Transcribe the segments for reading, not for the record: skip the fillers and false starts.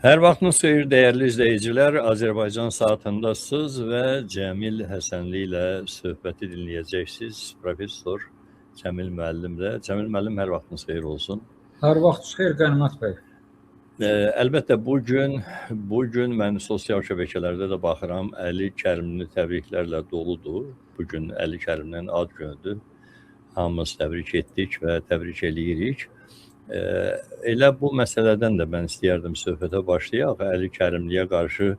Hər vaxtınız xeyir, dəyərli izləyicilər. Azərbaycan saatındasınız və Cəmil Həsənli ilə söhbəti dinləyəcəksiniz. Professor Cəmil müəllimlə. Cəmil müəllim, hər vaxtınız xeyir olsun. Hər vaxtınız xeyir, Qənimət bəy. Əlbəttə, bugün mən sosial şəbəkələrdə də baxıram, Əli Kərimli təbriklərlə doludur. Bugün Əli Kərimlinin ad günüdür. Hamımız təbrik etdik və təbrik eləyirik. Elə bu məsələdən də mən istəyərdim söhbətə başlayaq. Əli Kərimliyə qarşı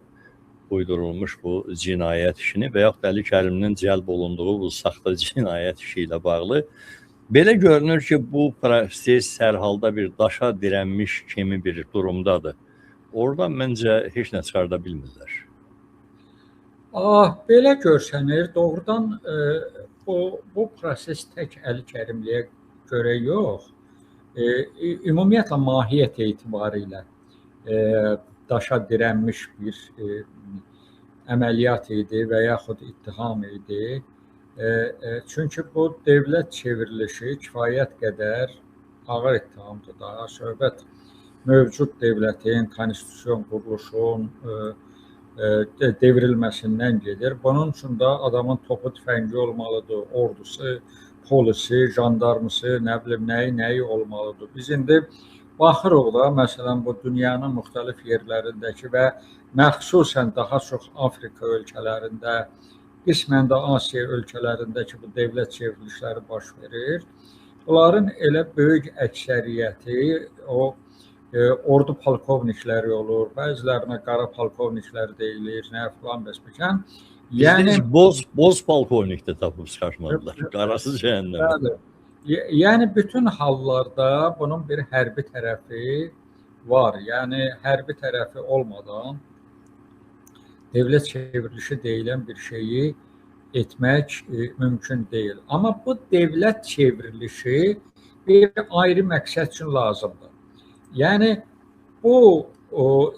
uydurulmuş bu cinayət işini və yaxud Əli Kərimlinin cəlb olunduğu bu saxta cinayət işi ilə bağlı. Belə görünür ki, bu proses hər halda bir daşa dirənmiş kimi bir durumdadır. Oradan məncə heç nə çıxarda bilmirlər. Belə görsənir, doğrudan bu proses tək Əli Kərimliyə görə yox, ümumiyyətlə mahiyyət etibarilə daşa dirənmiş bir əməliyyat idi və yaxud ittiham idi. Çünki bu dövlət çevrilişi kifayət qədər ağır ittihamdır. Daha söhbət mövcud dövlətin, konstitusiyon quruluşun devrilməsindən gedir. Bunun üçün də adamın topu tüfəngi olmalıdır, ordusu, polisi, jandarmısı, nə bilim, nəyi olmalıdır. Biz indi baxırıq da, məsələn, bu dünyanın müxtəlif yerlərindəki və məxsusən daha çox Afrika ölkələrində, qismən də Asiya ölkələrindəki bu dövlət çevrilişləri baş verir. Bunların elə böyük əksəriyyəti ordu polkovnikləri olur, bəzilərinə qara polkovniklər deyilir, nə filan bəsbəkən. Yəni boz polkovnikdə tapıb çıxartmadılar, qarası cəhənnəmə. Yəni bütün hallarda bunun bir hərbi tərəfi var. Yəni hərbi tərəfi olmadan dövlət çevrilişi deyilən bir şeyi etmək mümkün deyil. Amma bu dövlət çevrilişi bir ayrı məqsəd üçün lazımdır. Yəni bu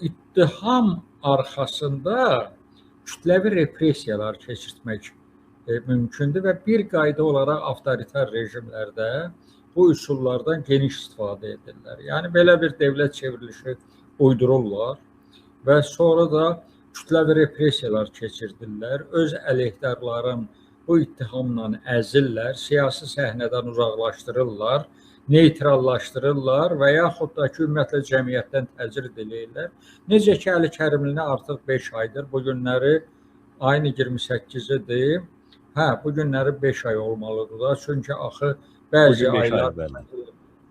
ittiham arxasında kütləvi repressiyalar keçirtmək mümkündür və bir qayda olaraq avtoritar rejimlərdə bu üsullardan geniş istifadə edirlər. Yəni belə bir dövlət çevrilişi uydururlar və sonra da kütləvi repressiyalar keçirdirlər, öz əleyhdarların bu ittihamla əzirlər, siyasi səhnədən uzaqlaşdırırlar, neytrallaşdırırlar və yaxud da ki, ümumiyyətlə cəmiyyətdən təcrid edirlər. Necə ki, Əli Kərimlini artıq 5 aydır, bu günləri ayın 28-idir. Bu günləri 5 ay olmalıdır da, çünki axı bəzi aylar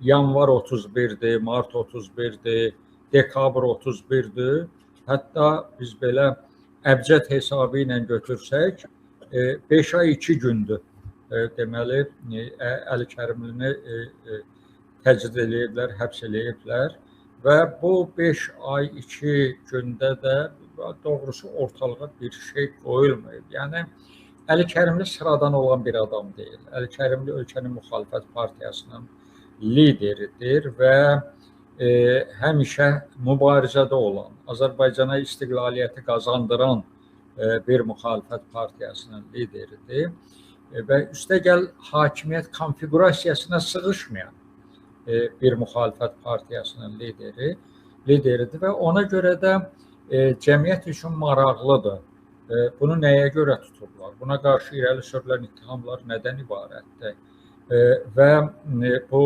yanvar 31-dir, mart 31-dir, dekabr 31-dir. Hətta biz belə əbcəd hesabı ilə götürsək, 5 ay 2 gündür. Deməli, Əli Kərimlini təcrid eləyiblər, həbs eləyiblər və bu 5 ay 2 gündə də doğrusu ortalığa bir şey qoyulmayıb. Yəni, Əli Kərimli sıradan olan bir adam deyil. Əli Kərimli ölkənin müxalifət partiyasının lideridir və həmişə mübarizədə olan, Azərbaycana istiqlaliyyəti qazandıran bir müxalifət partiyasının lideridir və üstəgəl hakimiyyət konfigurasiyasına sığışmayan bir müxalifət partiyasının lideridir və ona görə də cəmiyyət üçün maraqlıdır. Bunu nəyə görə tutublar? Buna qarşı irəli sürülən ittihamlar nədən ibarətdir? Və bu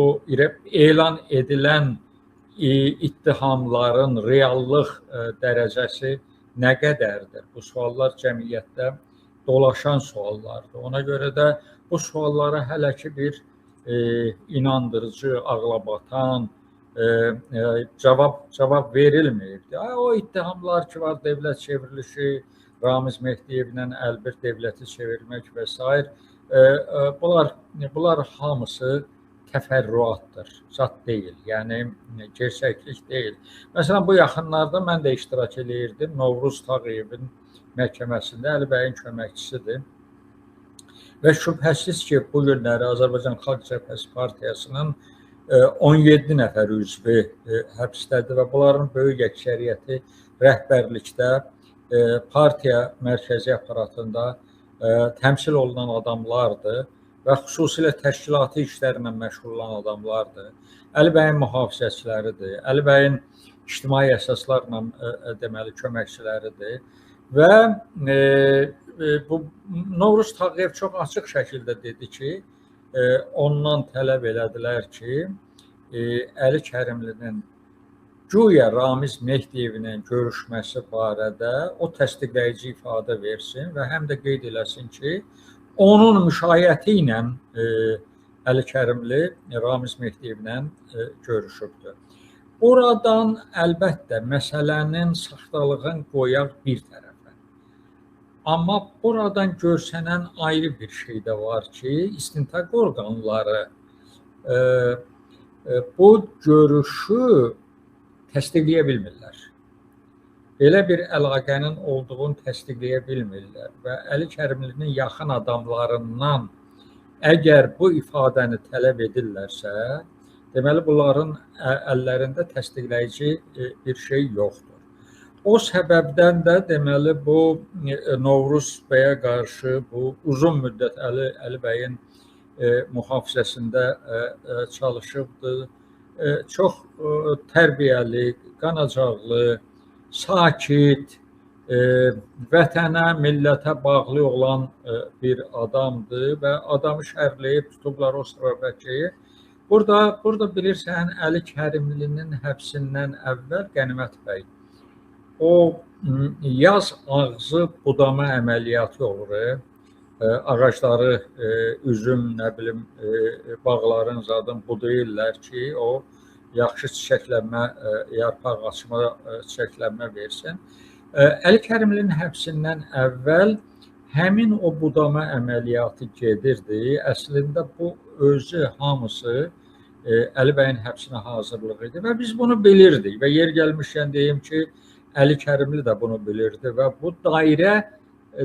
elan edilən ittihamların reallıq dərəcəsi nə qədərdir? Bu suallar cəmiyyətdə dolaşan suallardır. Ona görə də bu suallara hələ ki bir inandırıcı, ağlabatan cavab verilməyibdir. O ittihamlar ki var, dövlət çevrilişi, Ramiz Mehdiyevlə əlbir dövləti çevirmək və s. Bunlar hamısı təfərrüatdır, zat deyil, yəni gerçəklik deyil. Məsələn, bu yaxınlarda mən də iştirak edirdim. Novruz Tağıyevin məhkəməsində Əli bəyin köməkçisidir. Və şübhəsiz ki, bu günləri Azərbaycan Xalq Cəbhəsi Partiyasının 17 nəfər üzvü həbsdədir və bunların böyük əksəriyyəti rəhbərlikdə, partiya mərkəzi aparatında təmsil olunan adamlardır və xüsusilə təşkilati işlərlə məşğul olan adamlardır. Əli bəyin mühafizəçiləridir. Əli bəyin ictimai əsaslarla deməli köməkçiləridir və bu Novruz Tağıyev çox açıq şəkildə dedi ki, ondan tələb elədilər ki, Əli Kərimlinin güya Ramiz Mehdiyevlə görüşməsi barədə o təsdiqləyici ifadə versin və həm də qeyd eləsin ki, onun müşayiəti ilə Əli Kərimli Ramiz Mehdiyevlə görüşübdür. Oradan əlbəttə məsələnin saxtalığını qoyaq bir tərəfə. Amma buradan görsənən ayrı bir şey də var ki, istintaq orqanları bu görüşü təsdiqləyə bilmirlər. Belə bir əlaqənin olduğunu təsdiqləyə bilmirlər və Əli Kərimlinin yaxın adamlarından əgər bu ifadəni tələb edirlərsə, deməli bunların əllərində təsdiqləyici bir şey yoxdur. O səbəbdən də deməli bu Novruz bəyə qarşı bu uzun müddət Əli bəyin mühafizəsində çalışıbdır. Çox tərbiyəli, qanacaqlı, sakit, vətənə, millətə bağlı olan bir adamdır və adamı şərləyib tutublar Ostrovrəkiyə. Burada bilirsən, Əli Kərimlinin həbsindən əvvəl Qənimət bəy o yaz ağzı budama əməliyyatı olur. Ağacları, üzüm, nə bilim, bağların zadın budayırlar ki, o yaxşı çiçəklənmə, yarpaq açma, çiçəklənmə versin. Əli Kərimlinin həbsindən əvvəl həmin o budama əməliyyatı gedirdi. Əslində bu özü hamısı Əli bəyin həbsinə hazırlıq idi və biz bunu bilirdik və yer gəlmişkən deyim ki, Əli Kərimli də bunu bilirdi və bu dairə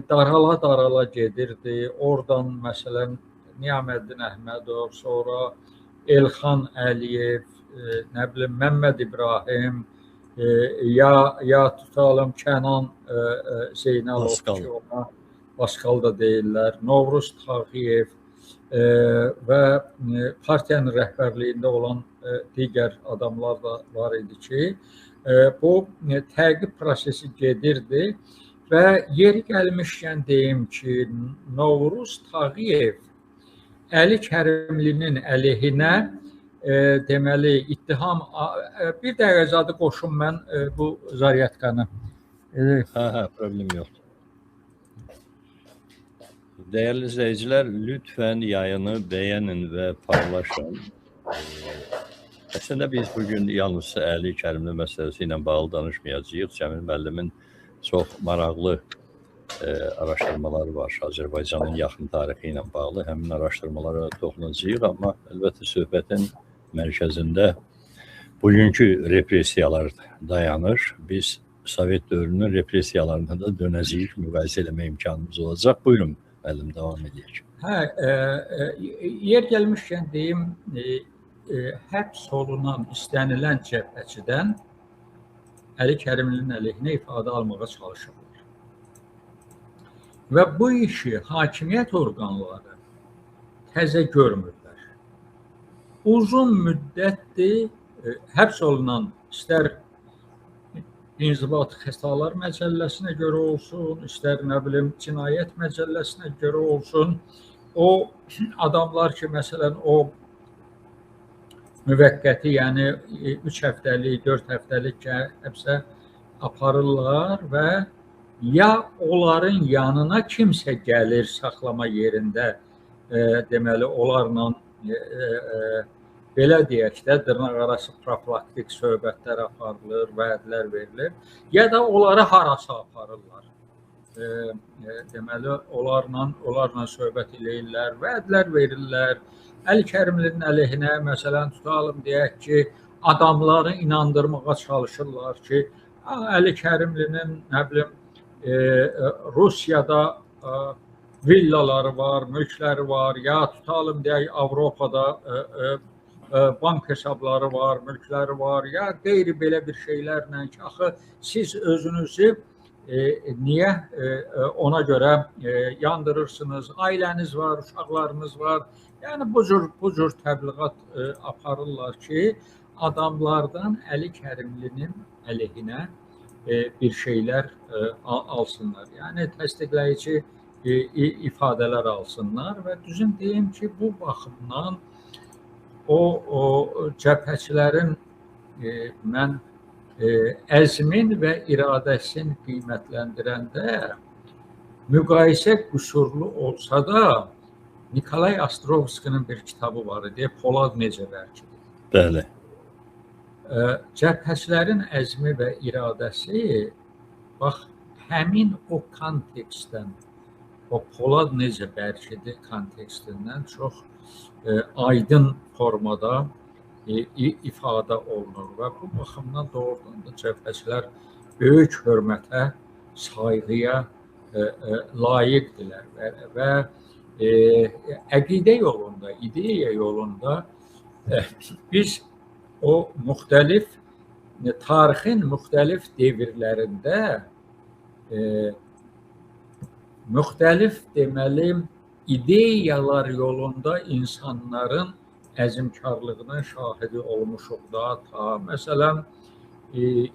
darala gedirdi. Oradan məsələn Niyaməddin Əhmədov, sonra Elxan Əliyev, nə bilim Məmməd İbrahim, ya tutalım Kənan Zeynalov ki, ona Baskal da deyirlər, Novruz Tağıyev və partiyanın rəhbərliyində olan digər adamlar da var idi ki, bu təqib prosesi gedirdi və yeri gəlmişkən deyim ki, Novruz Tağıyev Əli Kərimlinin əleyhinə deməli ittiham, bir dəqiqə zadı qoşum mən bu zaryadkanı. Problem yoxdur. Dəyərli izləyicilər, lütfən yayını bəyənin və paylaşın. Əslində biz bugün yalnız Əli Kərimli məsələsi ilə bağlı danışmayacağıq. Cəmil müəllimin çox maraqlı araşdırmaları var. Azərbaycanın yaxın tarixi ilə bağlı həmin araşdırmalara toxunacağıq, amma əlbəttə söhbətin mərkəzində bugünkü repressiyalar dayanır. Biz Sovet dövrünün repressiyalarına da dönəcəyik, müqayisə eləmə imkanımız olacaq. Buyurun, müəllim, davam edək. Yer gəlmişkən deyim, həbs olunan, istənilən cəbhəçidən Əli Kərimlinin əleyhinə ifadə almağa çalışırlar. Və bu işi hakimiyyət orqanları təzə görmürlər. Uzun müddətdir həbs olunan, istər İnzibati Xətalar Məcəlləsinə görə olsun, istər nə bilim Cinayət Məcəlləsinə görə olsun, o adamlar ki, məsələn, o müvəqqəti, yəni 3 həftəlik, 4 həftəlik həbsə aparırlar və ya onların yanına kimsə gəlir saxlama yerində, deməli, onlarla belə deyək də, dırnaqarası profilaktik söhbətlər aparılır, vədlər verilir, ya da onları harasa aparırlar. Deməli, onlarla söhbət eləyirlər, vədlər verirlər. Əli Kərimlinin əleyhinə, məsələn, tutalım, deyək ki, adamları inandırmağa çalışırlar ki, Əli Kərimlinin, nə bilim, Rusiyada villaları var, mülkləri var, ya tutalım, deyək, Avropada bank hesabları var, mülkləri var, ya qeyri belə bir şeylərlə ki, axı siz özünüzü niyə ona görə yandırırsınız, ailəniz var, uşaqlarınız var. Yəni bu cür təbliğat aparırlar ki, adamlardan Əli Kərimlinin əleyhinə bir şeylər alsınlar. Yəni təsdiqləyici ifadələr alsınlar və düzün deyim ki, bu baxımdan o cəbhəçilərin mən əzmin və iradəsini qiymətləndirəndə müqayisə qüsurlu olsa da Nikolay Ostrovskinin bir kitabı var idi, Polad necə bərkidir. Bəli. Cəbhəçilərin əzmi və iradəsi bax həmin o kontekstdən, o Polad necə bərkidir kontekstindən çox aydın formada ifadə olunur və bu baxımdan doğrudan da cəbhəçilər böyük hörmətə, sayğıya layiqdirlər və əqidə yolunda, ideya yolunda biz o müxtəlif tarixin müxtəlif devirlərində müxtəlif deməli ideyalar yolunda insanların əzmkarlığının şahidi olmuşuq da ta məsələn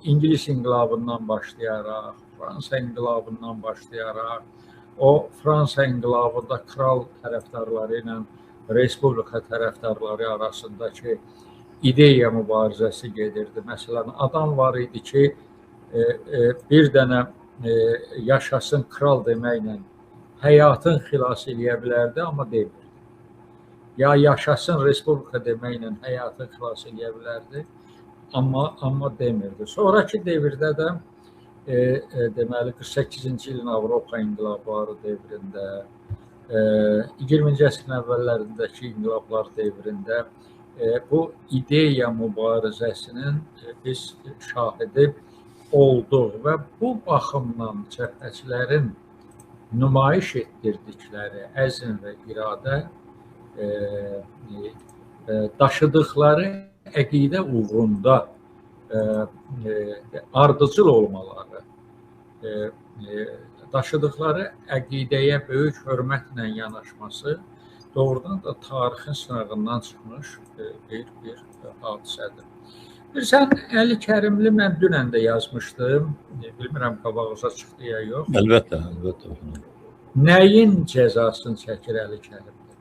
İngilis inqilabından başlayaraq, Fransa inqilabından başlayaraq, o Fransa inqilabında kral tərəfdarları ilə respublika tərəfdarları arasındakı ideya mübarizəsi gedirdi. Məsələn, adam var idi ki, bir dənə yaşasın kral deməklə həyatın xilas eləyə bilərdi, amma demirdi. Ya yaşasın respublika deməklə həyatın xilas eləyə bilərdi, amma demirdi. Sonraki devirdə də deməli 48-ci ilin Avropa inqilabları devrində, 20-ci əsrin əvvəllərindəki inqilablar devrində bu ideya mübarizəsinin biz şahidi olduq və bu baxımdan cəbhəçilərin nümayiş etdirdikləri əzm və iradə daşıdıqları əqidə uğrunda ardıcıl olmaları, daşıdıqları əqidəyə böyük hörmətlə yanaşması doğrudan da tarixin sınağından çıxmış bir hadisədir. Bilirsən, Əli Kərimli mən dünən də yazmışdım, bilmirəm qabağınıza çıxdı ya yox. Əlbəttə, əlbəttə. Nəyin cəzasını çəkir Əli Kərimli?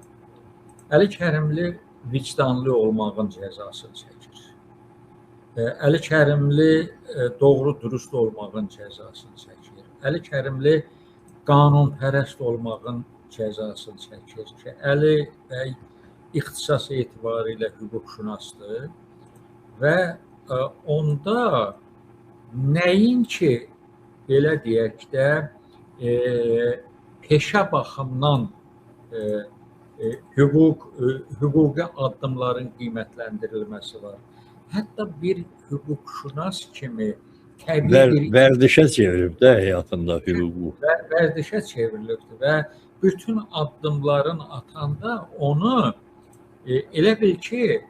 Əli Kərimli vicdanlı olmağın cəzasını çəkir. Əli Kərimli doğru dürüst olmağın cəzasını çəkir. Əli Kərimli qanunpərəst olmağın cəzasını çəkir ki, Əli bəy ixtisas etibarilə hüquqşünasdır və onda nəinki belə deyək də peşə baxımdan hüquqi addımların qiymətləndirilməsi var. Hətta bir hüquqşünas kimi təbii vərdişə çevirib də həyatında hüququ. Vərdişə çevrilibdir və bütün addımların atanda onu elə bil ki,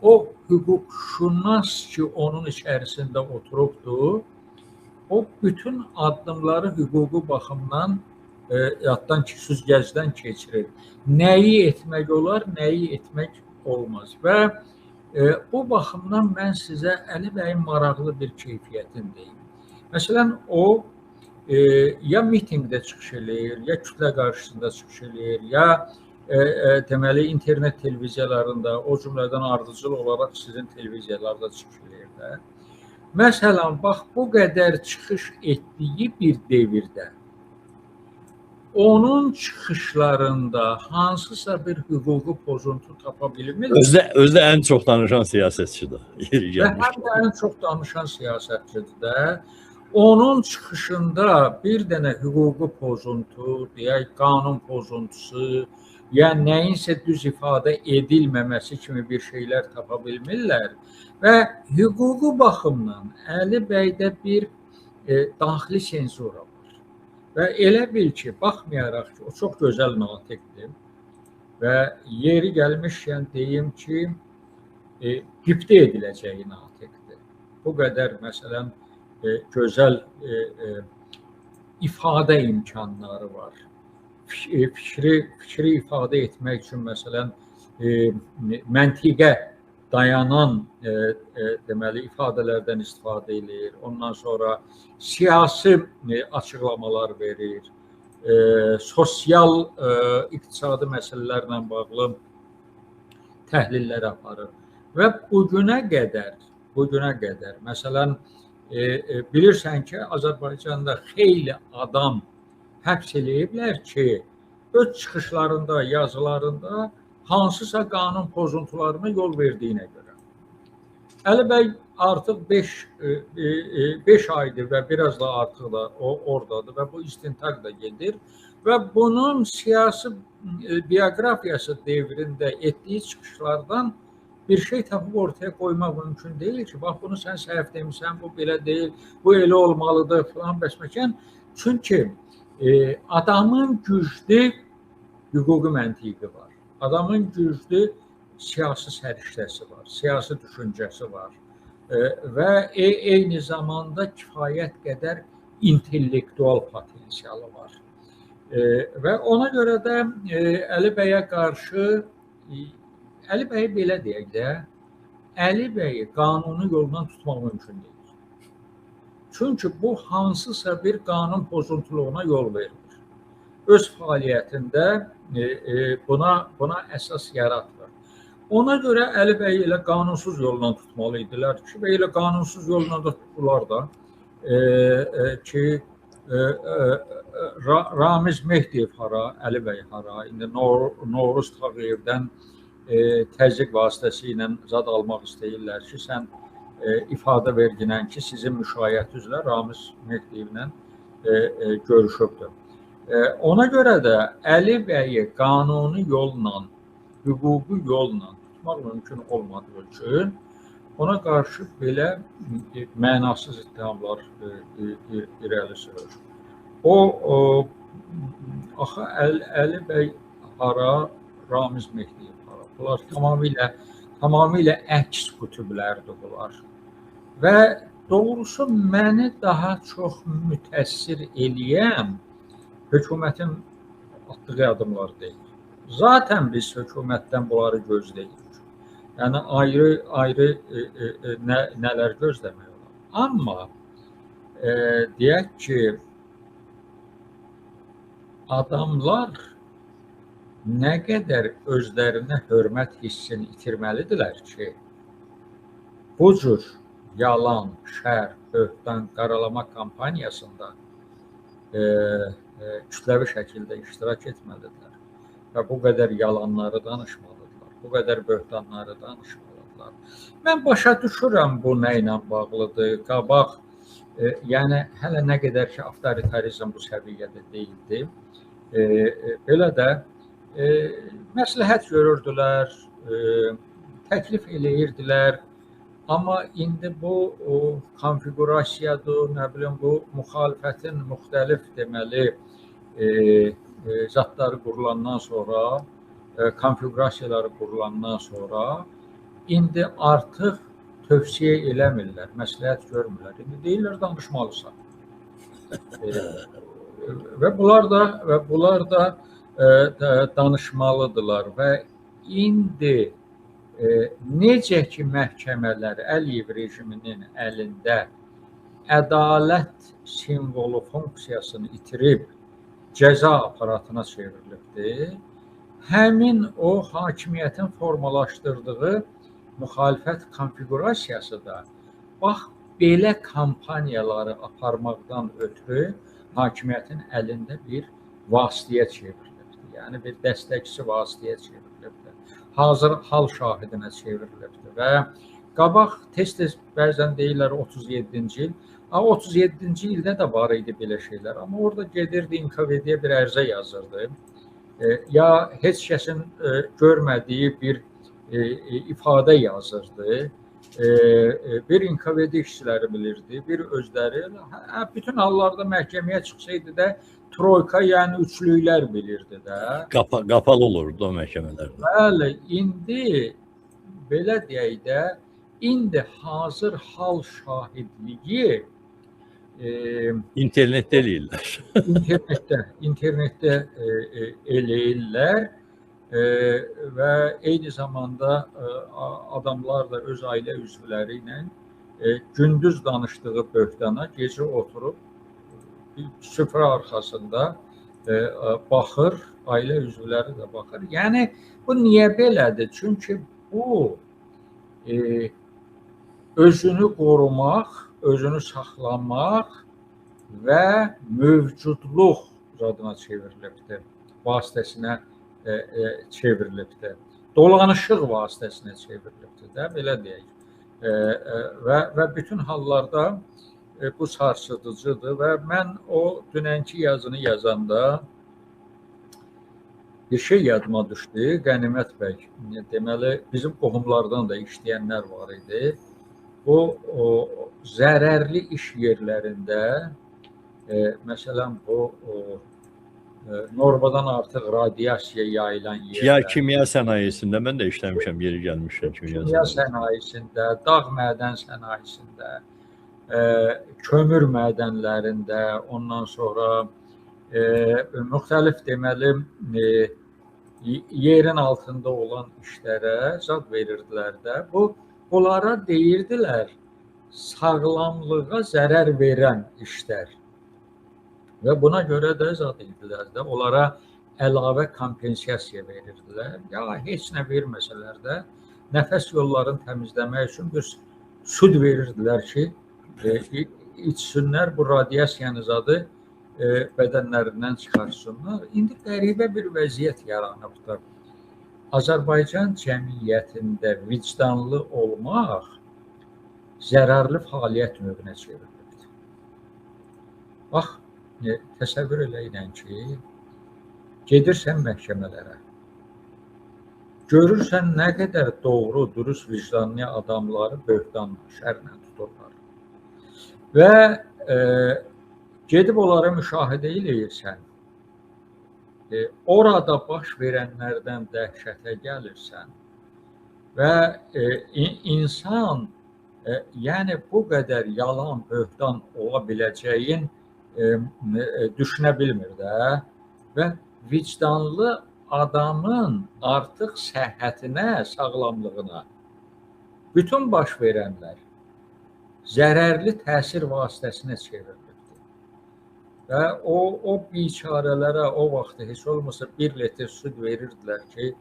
o hüquqşünas ki, onun içərisində oturubdur, o bütün addımları hüquqi baxımdan yaddan ki, süzgəcdən keçirir. Nəyi etmək olar, nəyi etmək olmaz. Və bu baxımdan mən sizə Əli bəyin maraqlı bir keyfiyyətini deyim. Məsələn, o ya mitingdə çıxış eləyir, ya kütlə qarşısında çıxış eləyir, ya deməli internet televiziyalarında, o cümlədən ardıcıl olaraq sizin televiziyalarda çıxış eləyir də. Məsələn, bax, bu qədər çıxış etdiyi bir devirdə onun çıxışlarında hansısa bir hüquqi pozuntu tapa bilmir. Özdə ən çox danışan siyasətçidir. Və həm də ən çox danışan siyasətçidir də. Onun çıxışında bir dənə hüquqi pozuntu, deyək, qanun pozuntusu, ya nəyinsə düz ifadə edilməməsi kimi bir şeylər tapa bilmirlər. Və hüquqi baxımdan Əli bəydə bir daxili senzura var. Və elə bil ki, baxmayaraq ki, o çox gözəl natiqdir və yeri gəlmişkən deyim ki, qibtə ediləcəyi natiqdir. Bu qədər, məsələn, gözəl ifadə imkanları var. Fikri ifadə etmək üçün, məsələn, məntiqə dayanan deməli ifadələrdən istifadə edir. Ondan sonra siyasi açıqlamalar verir. Sosial, iqtisadi məsələlərlə bağlı təhlillər aparır. Və bu günə qədər, məsələn, bilirsən ki, Azərbaycanda xeyli adam həbs eləyiblər ki, öz çıxışlarında, yazılarında hansısa qanun pozuntularına yol verdiyinə görə. Əli bəy artıq 5 aydır və biraz da artıq da o oradadır və bu istintaq da gedir və bunun siyasi bioqrafiyası devrində etdiyi çıxışlardan bir şey tapıb ortaya qoymaq mümkün deyil ki, bax bunu sən səhv demirsən, bu belə deyil, bu elə olmalıdır falan bəsməkən. Çünki adamın güclü hüquqi məntiqi var. Adamın güclü siyasi səriştəsi var, siyasi düşüncəsi var və eyni zamanda kifayət qədər intellektual potensialı var. Və ona görə də Əli bəyə qarşı, Əli bəyi belə deyək də, Əli bəyi qanuni yoldan tutmaq mümkün deyil. Çünki bu hansısa bir qanun pozuntuluğuna yol verir. Öz fəaliyyətində buna əsas yaratmır. Ona görə Əli bəyi elə qanunsuz yoldan tutmalı idilər ki, və elə qanunsuz yoldan da tutdular da ki, Ramiz Mehdiyev hara, Əli bəy hara, indi Novruz Tağıyevdən təzyiq vasitəsilə zad almaq istəyirlər ki, sən ifadə verginən ki, sizin müşayiət üzrə Ramiz Mehdiyevlə görüşübdür. Ona görə də Əli bəyi qanuni yolla, hüquqi yolla tutmaq mümkün olmadığı üçün ona qarşı belə mənasız ittihamlar irəli sürür. Axı Əli bəy hara, Ramiz Mehdiyev hara. Bunlar tamamilə əks qütublərdir bunlar. Və doğrusu məni daha çox mütəssir eləyən hökumətin atdığı addımlar deyil. Zaten biz hökumətdən bunları gözləyirik. Yəni ayrı nələr gözləmək olar. Amma deyək ki, adamlar nə qədər özlərinə hörmət hissini itirməlidirlər ki, bu cür yalan, şər, böhtan, qaralama kampaniyasında kütləvi şəkildə iştirak etməlidirlər və bu qədər yalanları danışmalıdırlar, bu qədər böhtanları danışmalıdırlar. Mən başa düşürəm bu nə ilə bağlıdır, qabaq, yəni hələ nə qədər ki, avtoritarizm bu səviyyədə deyildi, belə də məsləhət görürdülər, təklif eləyirdilər, amma indi bu konfigurasiyadır, nə bilim, bu müxalifətin müxtəlif deməli zatları qurulandan sonra, konfigurasiyaları qurulandan sonra indi artıq tövsiyə eləmirlər, məsləhət görmürlər. İndi deyirlər, danışmalısan. Və bunlar da danışmalıdırlar və indi necə ki məhkəmələr Əliyev rejiminin əlində ədalət simvolu funksiyasını itirib cəza aparatına çevrilibdir, həmin o hakimiyyətin formalaşdırdığı müxalifət konfigurasiyası da bax belə kampaniyaları aparmaqdan ötürü hakimiyyətin əlində bir vasitəyə çevrilibdir. Yəni bir dəstəkçi vasitəyə çevrilibdir. Hazır hal şahidinə çevrilibdir və qabaq tez-tez bəzən deyirlər 37-ci il. 37-ci ildə də var idi belə şeylər, amma orada gedirdi NKVD-yə bir ərizə yazırdı. Ya heç kəsin görmədiyi bir ifadə yazırdı. Bir NKVD işçiləri bilirdi, bir özləri. Bütün hallarda məhkəməyə çıxsaydı da troyka, yəni üçlüklər bilirdi də. Qapalı olurdu o məhkəmələrdə. Bəli, indi belə deyək də, indi hazır hal şahidliyi internetdə eləyirlər. İnternetdə eləyirlər və eyni zamanda adamlar da öz ailə üzvləri ilə gündüz danışdığı böhtana gecə oturub bir süfrə arxasında baxır, ailə üzvləri də baxır. Yəni bu niyə belədir? Çünki bu özünü qorumaq, özünü saxlamaq və mövcudluq adına çevrilibdir, vasitəsinə çevrilibdir. Dolanışıq vasitəsinə çevrilibdir də, belə deyək. Və bütün hallarda bu sarsıdıcıdır və mən o dünənki yazını yazanda bir şey yadıma düşdü. Qənimət bəy, deməli bizim qohumlardan da işləyənlər var idi. Bu zərərli iş yerlərində, məsələn bu normadan artıq radiasiya yayılan yerlər. Kimya sənayesində mən də işləmişəm, yeri gəlmişəm kimya sənayesində, dağ mədən sənayesində, kömür mədənlərində, ondan sonra müxtəlif deməli yerin altında olan işlərə zad verirdilər də. Bunlara deyirdilər sağlamlığa zərər verən işlər. Və buna görə də zad edildilər də, onlara əlavə kompensasiya verirdilər. Ya heç nə verməsələr də nəfəs yollarını təmizləmək üçün bir süd verirdilər ki, içsinlər, bu radiasiyanı zadı bədənlərindən çıxarsınlar. İndi qəribə bir vəziyyət yaranıbdır. Azərbaycan cəmiyyətində vicdanlı olmaq zərərli fəaliyyət növünə çevrilibdir. Bax, təsəvvür eləyin ki, gedirsən məhkəmələrə, görürsən nə qədər doğru, dürüst, vicdanlı adamları böhtanla, şərlə tuturlar. Və gedib onları müşahidə eləyirsən, orada baş verənlərdən dəhşətə gəlirsən və insan, yəni bu qədər yalan, böhtan ola biləcəyin düşünə bilmir də və vicdanlı adamın artıq səhhətinə, sağlamlığına bütün baş verənlər zərərli təsir vasitəsinə çevrilibdir. Və o biçarələrə o vaxt heç olmasa 1 litr süd verirdilər ki,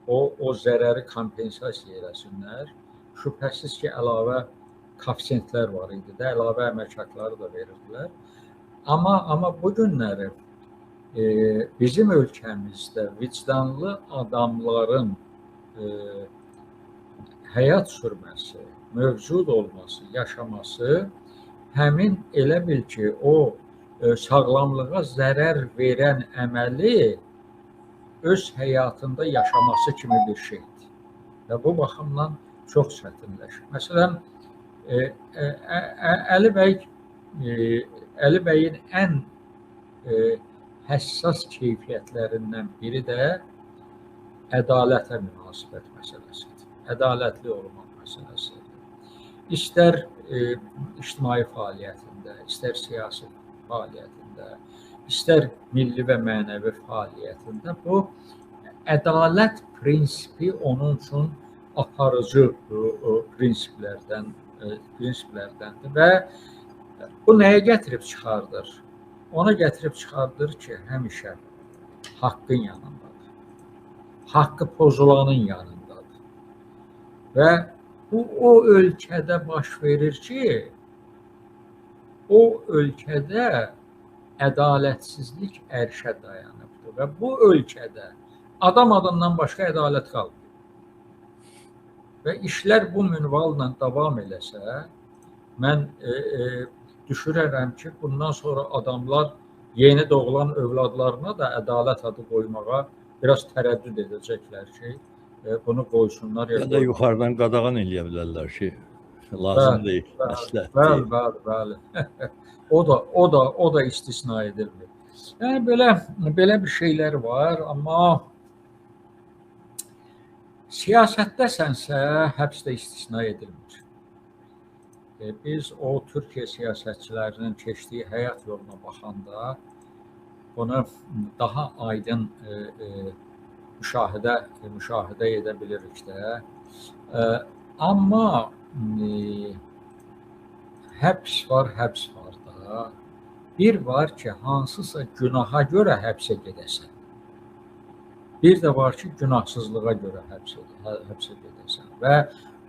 o zərəri kompensasiya eləsinlər. Şübhəsiz ki, əlavə koefisientlər var idi də, əlavə əmək haqqları da verirdilər. Amma bu günləri bizim ölkəmizdə vicdanlı adamların həyat sürməsi, mövcud olması, yaşaması həmin elə bil ki, o sağlamlığa zərər verən əməli öz həyatında yaşaması kimi bir şeydir. Və bu baxımdan çox çətinləşir. Məsələn, Əli bəyin ən həssas keyfiyyətlərindən biri də ədalətə münasibət məsələsidir. Ədalətli olmaq məsələsidir. İstər ictimai fəaliyyətində, istər siyasi fəaliyyətində, istər milli və mənəvi fəaliyyətində bu ədalət prinsipi onun üçün aparıcı prinsiplərdəndir və bu nəyə gətirib çıxardır? Ona gətirib çıxardır ki, həmişə haqqın yanındadır. Haqqı pozulanın yanındadır. Və bu o ölkədə baş verir ki, o ölkədə ədalətsizlik ərşə dayanıbdır və bu ölkədə adam adından başqa ədalət qalmır. Və işlər bu minvalla davam eləsə, mən düşürərəm ki, bundan sonra adamlar yeni doğulan övladlarına da ədalət adı qoymağa biraz tərəddüd edəcəklər ki, bunu qoysunlar. Ya da yuxarıdan qadağan eləyə bilərlər ki, lazım deyil, məsləhət deyil. Bəli. O da istisna edilmir. Yəni belə bir şeylər var, amma siyasətdəsənsə həbs də istisna edilmir. Biz o Türkiyə siyasətçilərinin keçdiyi həyat yoluna baxanda bunu daha aydın müşahidə edə bilirik də. Amma həbs var da. Bir var ki, hansısa günaha görə həbsə gedəsən. Bir də var ki, günahsızlığa görə həbsə gedəsən. Və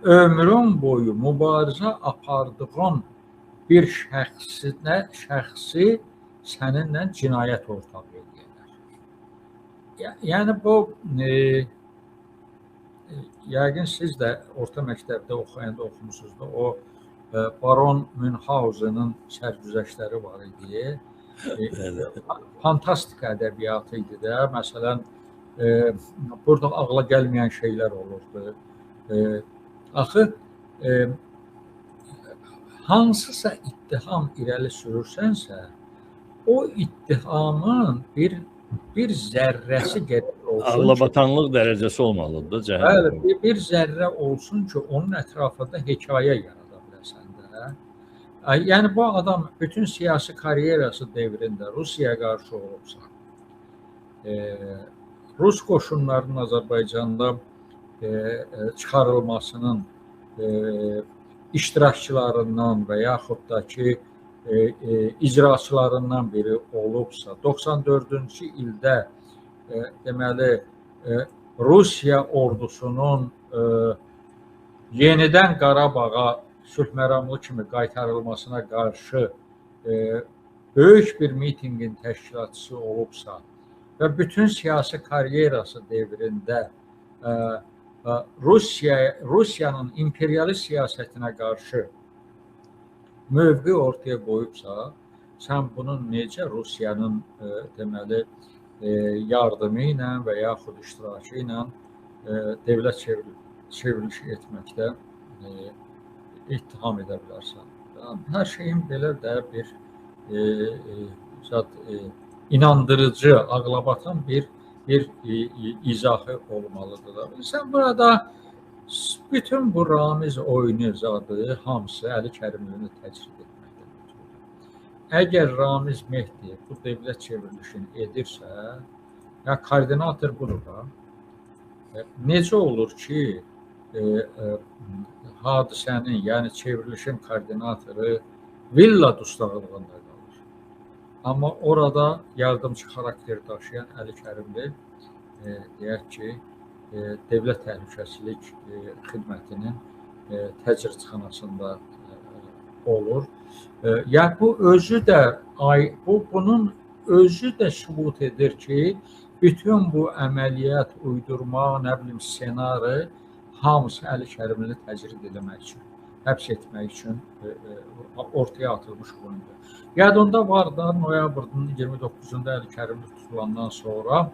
ömrün boyu mübarizə apardığın bir şəxsi səninlə cinayət ortağı edirlər. Yəni bu, yəqin siz də orta məktəbdə oxuyanda oxumusunuz da, o Baron Münxhauzenin sərgüzəştləri var idi. Fantastika ədəbiyyatı idi də. Məsələn, burada ağla gəlməyən şeylər olurdu. Axı, hansısa ittiham irəli sürürsənsə, o ittihamın bir zərrəsi gərək olsun. Ağlabatanlıq dərəcəsi olmalıdır cəhənnəm. Bəli, bir zərrə olsun ki, onun ətrafında hekayə yarada biləsən də. Yəni bu adam bütün siyasi karyerası dövründə Rusiyaya qarşı olubsa, Rus qoşunlarının Azərbaycanda çıxarılmasının iştirakçılarından və yaxud da ki, icraçılarından biri olubsa, 94-cü ildə deməli Rusiya ordusunun yenidən Qarabağa sülh məramlı kimi qaytarılmasına qarşı böyük bir mitingin təşkilatçısı olubsa və bütün siyasi karyerası dövründə Rusiyanın imperialist siyasətinə qarşı mövqe ortaya qoyubsa, sən bunun necə Rusiyanın deməli yardımı ilə və yaxud iştirakı ilə dövlət çevrilişi etməkdə ittiham edə bilərsən. Hər şeyin belə də bir inandırıcı, ağlabatan bir izahı olmalıdır. Sən burada bütün bu Ramiz oyunu zadı hamısı Əli Kərimlini təcrid etməkdə. Əgər Ramiz Mehdi bu dövlət çevrilişini edirsə, ya koordinator budur da. Necə olur ki, hadisənin, yəni çevrilişin koordinatoru villa dustaqlığında qalır. Amma orada yardımcı xarakter daşıyan Əli Kərimli deyək ki, Dövlət Təhlükəsizlik Xidmətinin təcridxanasında olur. Yəni bu özü də bunun özü də sübut edir ki, bütün bu əməliyyat, uydurma, nə bilim ssenari hamısı Əli Kərimli təcrid etmək üçün, həbs etmək üçün ortaya atılmış oyundur. Yadında var da, noyabrın 29-da Əli Kərimli tutulandan sonra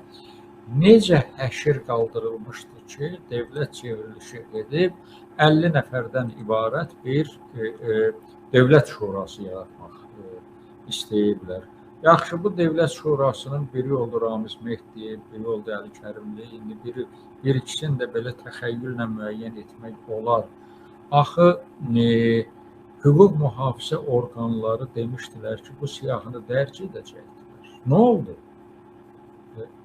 necə həşir qaldırılmışdı ki, dövlət çevrilişi edib 50 nəfərdən ibarət bir dövlət şurası yaratmaq istəyiblər. Yaxşı, bu dövlət şurasının biri oldu Ramiz Mehdi, biri oldu Əli Kərimli, indi bir ikisini də belə təxəyyüllə müəyyən etmək olar. Axı, hüquq mühafizə orqanları demişdilər ki, bu siyahını dərc edəcəkdilər. Nə oldu?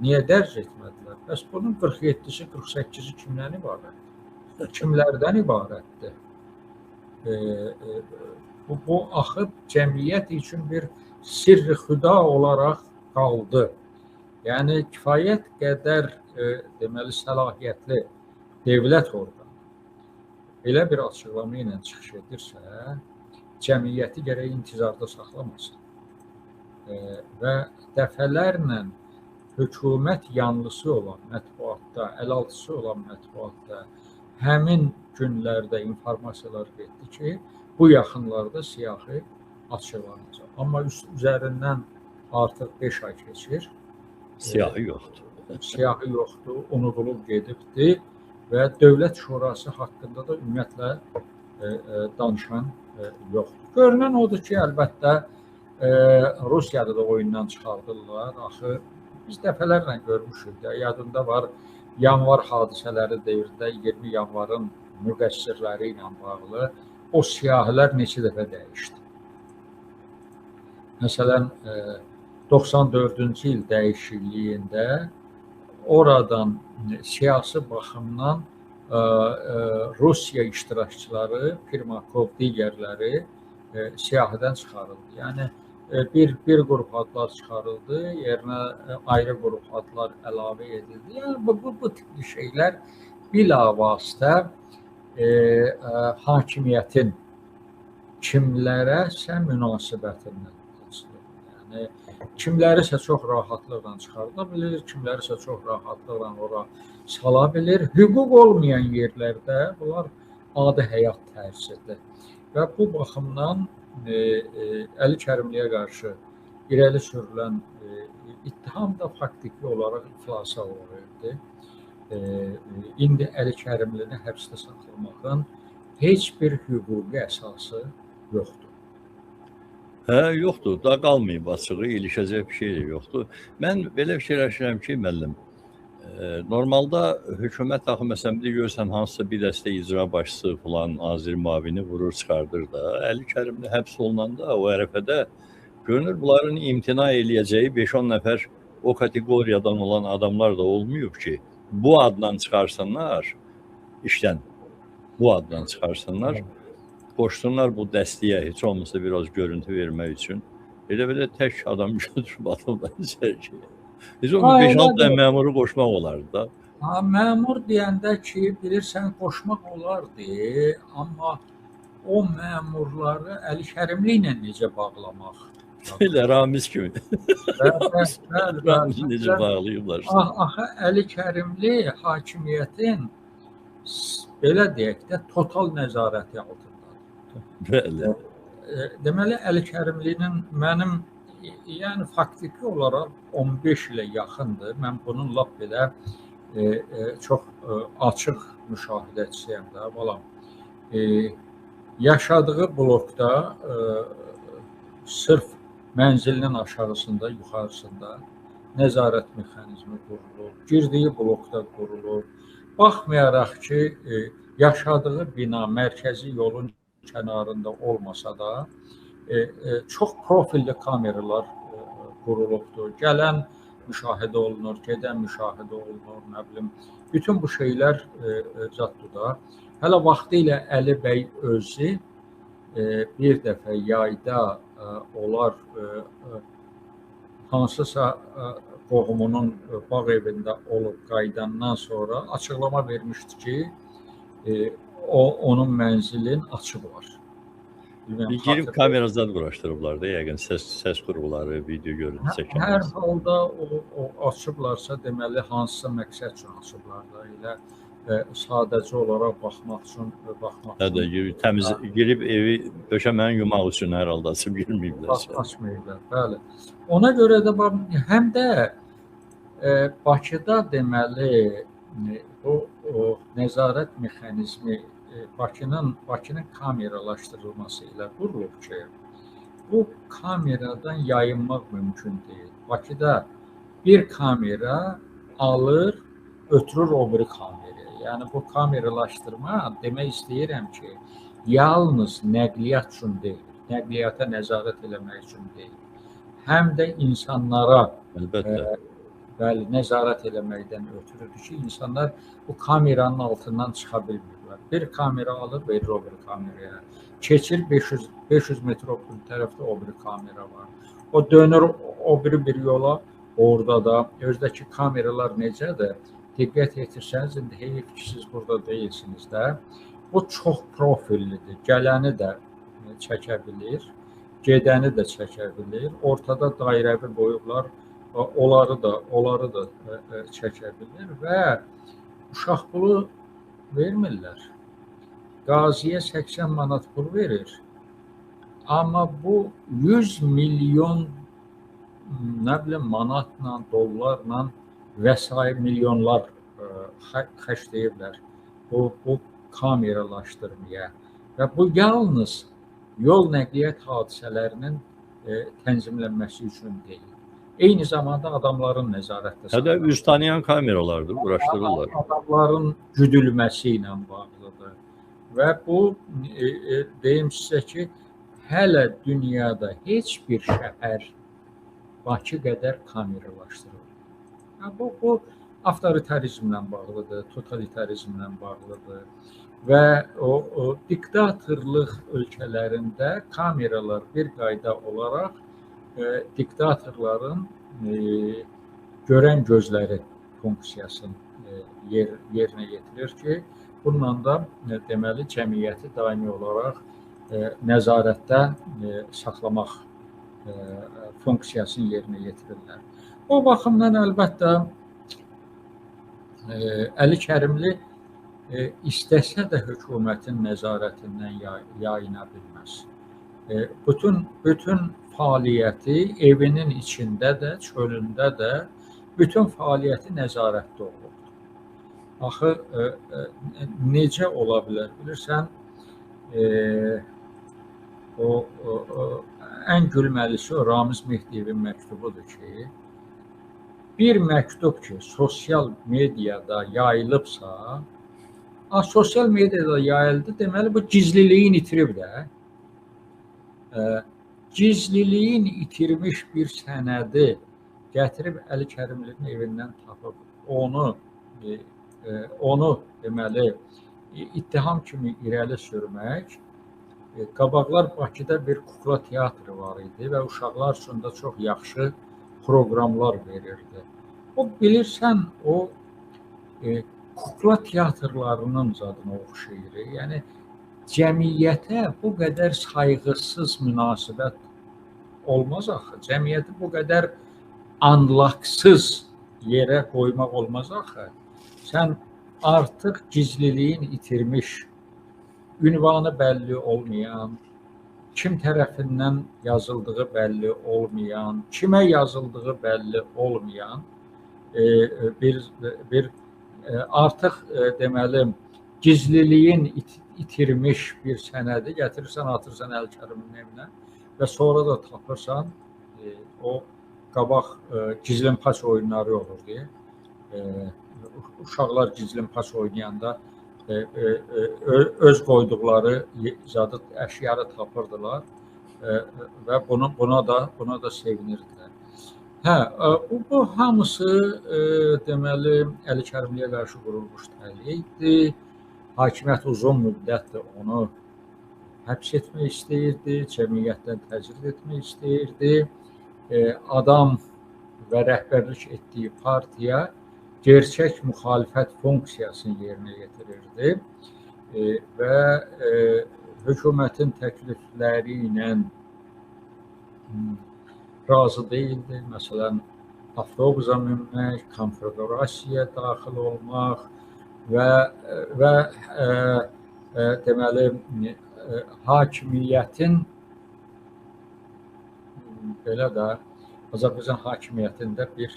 Niyə dərc etmədilər? Bəs bunun 47-si, 48-i kimdən ibarətdir? Kimlərdən ibarətdir? Bu axı cəmiyyət üçün bir sirri xüda olaraq qaldı. Yəni, kifayət qədər deməli səlahiyyətli dövlət orqanı belə bir açıqlama ilə çıxış edirsə, cəmiyyəti gərək intizarda saxlamasın. Və dəfələrlə hökumət yanlısı olan mətbuatda, əlaltısı olan mətbuatda həmin günlərdə informasiyalar getdi ki, bu yaxınlarda siyahı açıqlanacaq. Amma üzərindən artıq 5 ay keçir. Siyahı yoxdur. Siyahı yoxdur, unudulub gedibdir və Dövlət Şurası haqqında da ümumiyyətlə danışan yoxdur. Görünən odur ki, əlbəttə Rusiyada da oyundan çıxardırlar. Axı, biz dəfələrlə görmüşük də, yadında var, yanvar hadisələri devrində 20 yanvarın müqəssirləri ilə bağlı o siyahılar neçə dəfə dəyişdi. Məsələn, 94-cü il dəyişikliyində oradan siyasi baxımdan Rusiya iştirakçıları, Primakov, digərləri siyahıdan çıxarıldı. Yəni bir qrup adlar çıxarıldı, yerinə ayrı qrup adlar əlavə edildi. Yəni bu tipli şeylər bilavasitə hakimiyyətin kimlərəsə münasibətindən asılıdır. Yəni kimlərisə çox rahatlıqla çıxarda bilir, kimlərisə çox rahatlıqla ora sala bilir. Hüquq olmayan yerlərdə bunlar adi həyat tərzidir. Və bu baxımdan Əli Kərimliyə qarşı irəli sürülən ittiham da faktiki olaraq iflasa uğrayırdı. İndi Əli Kərimlini həbsdə saxlamağın heç bir hüquqi əsası yoxdur. Yoxdur, da qalmayıb açığı, ilişəcək bir şey də yoxdur. Mən belə fikirləşirəm ki, müəllim, normalda hökumət axı məsələn bir görsən hansısa bir dəstə icra başçısı falan, nazir müavini vurur çıxardır da. Əli Kərimli həbs olunanda o ərəfədə görünür bunların imtina eləyəcəyi 5-10 nəfər o kateqoriyadan olan adamlar da olmayıb ki, bu addan çıxarsınlar işdən, bu addan çıxarsınlar, qoşsunlar bu dəstəyə heç olmasa biraz görüntü vermək üçün. Elə tək adam götürüb atıldan içəriyə. Biz onu 5-6 məmuru qoşmaq olardı da. Məmur deyəndə ki, bilirsən qoşmaq olardı, amma o məmurları Əli Kərimli ilə necə bağlamaq? Elə Ramiz kimi. Ramiz necə bağlayıblar? Axı Əli Kərimli hakimiyyətin belə deyək də total nəzarəti altındadır. Bəli. Deməli Əli Kərimlinin mənim yəni faktiki olaraq 15 ilə yaxındır. Mən bunun lap belə çox açıq müşahidəçisiyəm də balam. Yaşadığı blokda sırf mənzilinin aşağısında, yuxarısında nəzarət mexanizmi qurulur. Girdiyi blokda qurulur. Baxmayaraq ki, yaşadığı bina mərkəzi yolun kənarında olmasa da çox profilli kameralar qurulubdur. Gələn müşahidə olunur, gedən müşahidə olunur, nə bilim. Bütün bu şeylər cadduda. Hələ vaxtilə Əli bəy özü bir dəfə yayda onlar hansısa qohumunun bağ evində olub qayıdandan sonra açıqlama vermişdi ki, onun mənzilin açıblar. Girib kamera zad quraşdırıblar da, yəqin səs qurğuları, video görüntü çəkənlər. Hər halda o açıblarsa, deməli hansısa məqsəd üçün açıblar da, elə sadəcə olaraq baxmaq üçün. Hədə girib evi döşəməni yumaq üçün hər halda açıb girməyiblər. Açmayıblar, bəli. Ona görə də həm də Bakıda deməli o nəzarət mexanizmi Bakının kameralaşdırılması ilə qurulub ki, bu kameradan yayınmaq mümkün deyil. Bakıda bir kamera alır, ötürür o biri kameraya. Yəni bu kameralaşdırma demək istəyirəm ki, yalnız nəqliyyat üçün deyil, nəqliyyata nəzarət eləmək üçün deyil. Həm də insanlara bəli, nəzarət eləməkdən ötürüdür ki, insanlar bu kameranın altından çıxa bilmirlər. Bir kamera alır, verir o biri kameraya. Keçir 500 metr o biri tərəfdə o biri kamera var. O dönür o biri bir yola, orada da özdəki kameralar necədir? Diqqət etirsəniz, indi heyif ki, siz burada deyilsiniz də. Bu çox profillidir. Gələni də çəkə bilir, gedəni də çəkə bilir. Ortada dairəvi qoyublar, onları da çəkə bilir və uşaq pulu vermirlər. Qaziyə 80 manat pul verir. Amma bu 100 milyon manatla, dollarla və sair milyonlar xərcləyiblər bu kameralaşdırmaya. Və bu yalnız yol nəqliyyat hadisələrinin tənzimlənməsi üçün deyil. Eyni zamanda adamların nəzarətdə saxlanması. Hədə üz tanıyan kameralardır, quraşdırırlar. Adamların güdülməsi ilə bağlıdır. Və bu deyim sizə ki, hələ dünyada heç bir şəhər Bakı qədər kameralaşdırılır. Bu avtoritarizmlə bağlıdır, totalitarizmlə bağlıdır və o diktatorluq ölkələrində kameralar bir qayda olaraq diktatorların görən gözləri funksiyasını yerinə yetirir ki, bununla da deməli cəmiyyəti daimi olaraq nəzarətdə saxlamaq funksiyasını yerinə yetirirlər. O baxımdan əlbəttə Əli Kərimli istəsə də hökumətin nəzarətindən yayına bilməz. Bütün fəaliyyəti evinin içində də, çölündə də bütün fəaliyyəti nəzarətdə olur. Axı necə ola bilər bilirsən? Ən gülməlisi o Ramiz Mehdiyevin məktubudur ki, bir məktub ki, sosial mediada yayılıbsa, sosial mediada yayıldı, deməli bu gizliliyin itirib də. Gizliliyin itirmiş bir sənədi gətirib Əli Kərimlinin evindən tapıb, onu deməli ittiham kimi irəli sürmək. Qabaqlar Bakıda bir kukla teatrı var idi və uşaqlar üçün də çox yaxşı proqramlar verirdi. O bilirsən, o kukla teatrlarının zadına oxşayır. Yəni cəmiyyətə bu qədər sayğısız münasibət olmaz axı. Cəmiyyəti bu qədər anlaqsız yerə qoymaq olmaz axı. Sən artıq gizliliyin itirmiş, ünvanı bəlli olmayan, kim tərəfindən yazıldığı bəlli olmayan, kimə yazıldığı bəlli olmayan bir artıq deməli gizliliyin itirmiş bir sənədi gətirirsən, atırsan Əli Kərimin evinə və sonra da tapırsan o qabaq gizlinpaç oyunları olur deyə. Uşaqlar gizlinpaç oynayanda öz qoyduqları əşyarı tapırdılar və buna da sevinirdilər. Bu hamısı deməli Əli Kərimliyə qarşı qurulmuş təhlildir. Hakimiyyət uzun müddətdir onu həbs etmək istəyirdi, cəmiyyətdən təcrid etmək istəyirdi. Adam və rəhbərlik etdiyi partiya gerçək müxalifət funksiyasını yerinə yetirirdi və hökumətin təklifləri ilə razı deyildi. Məsələn, avtobusa minmək, konfederasiyaya daxil olmaq və deməli hakimiyyətin belə də Azərbaycan hakimiyyətində bir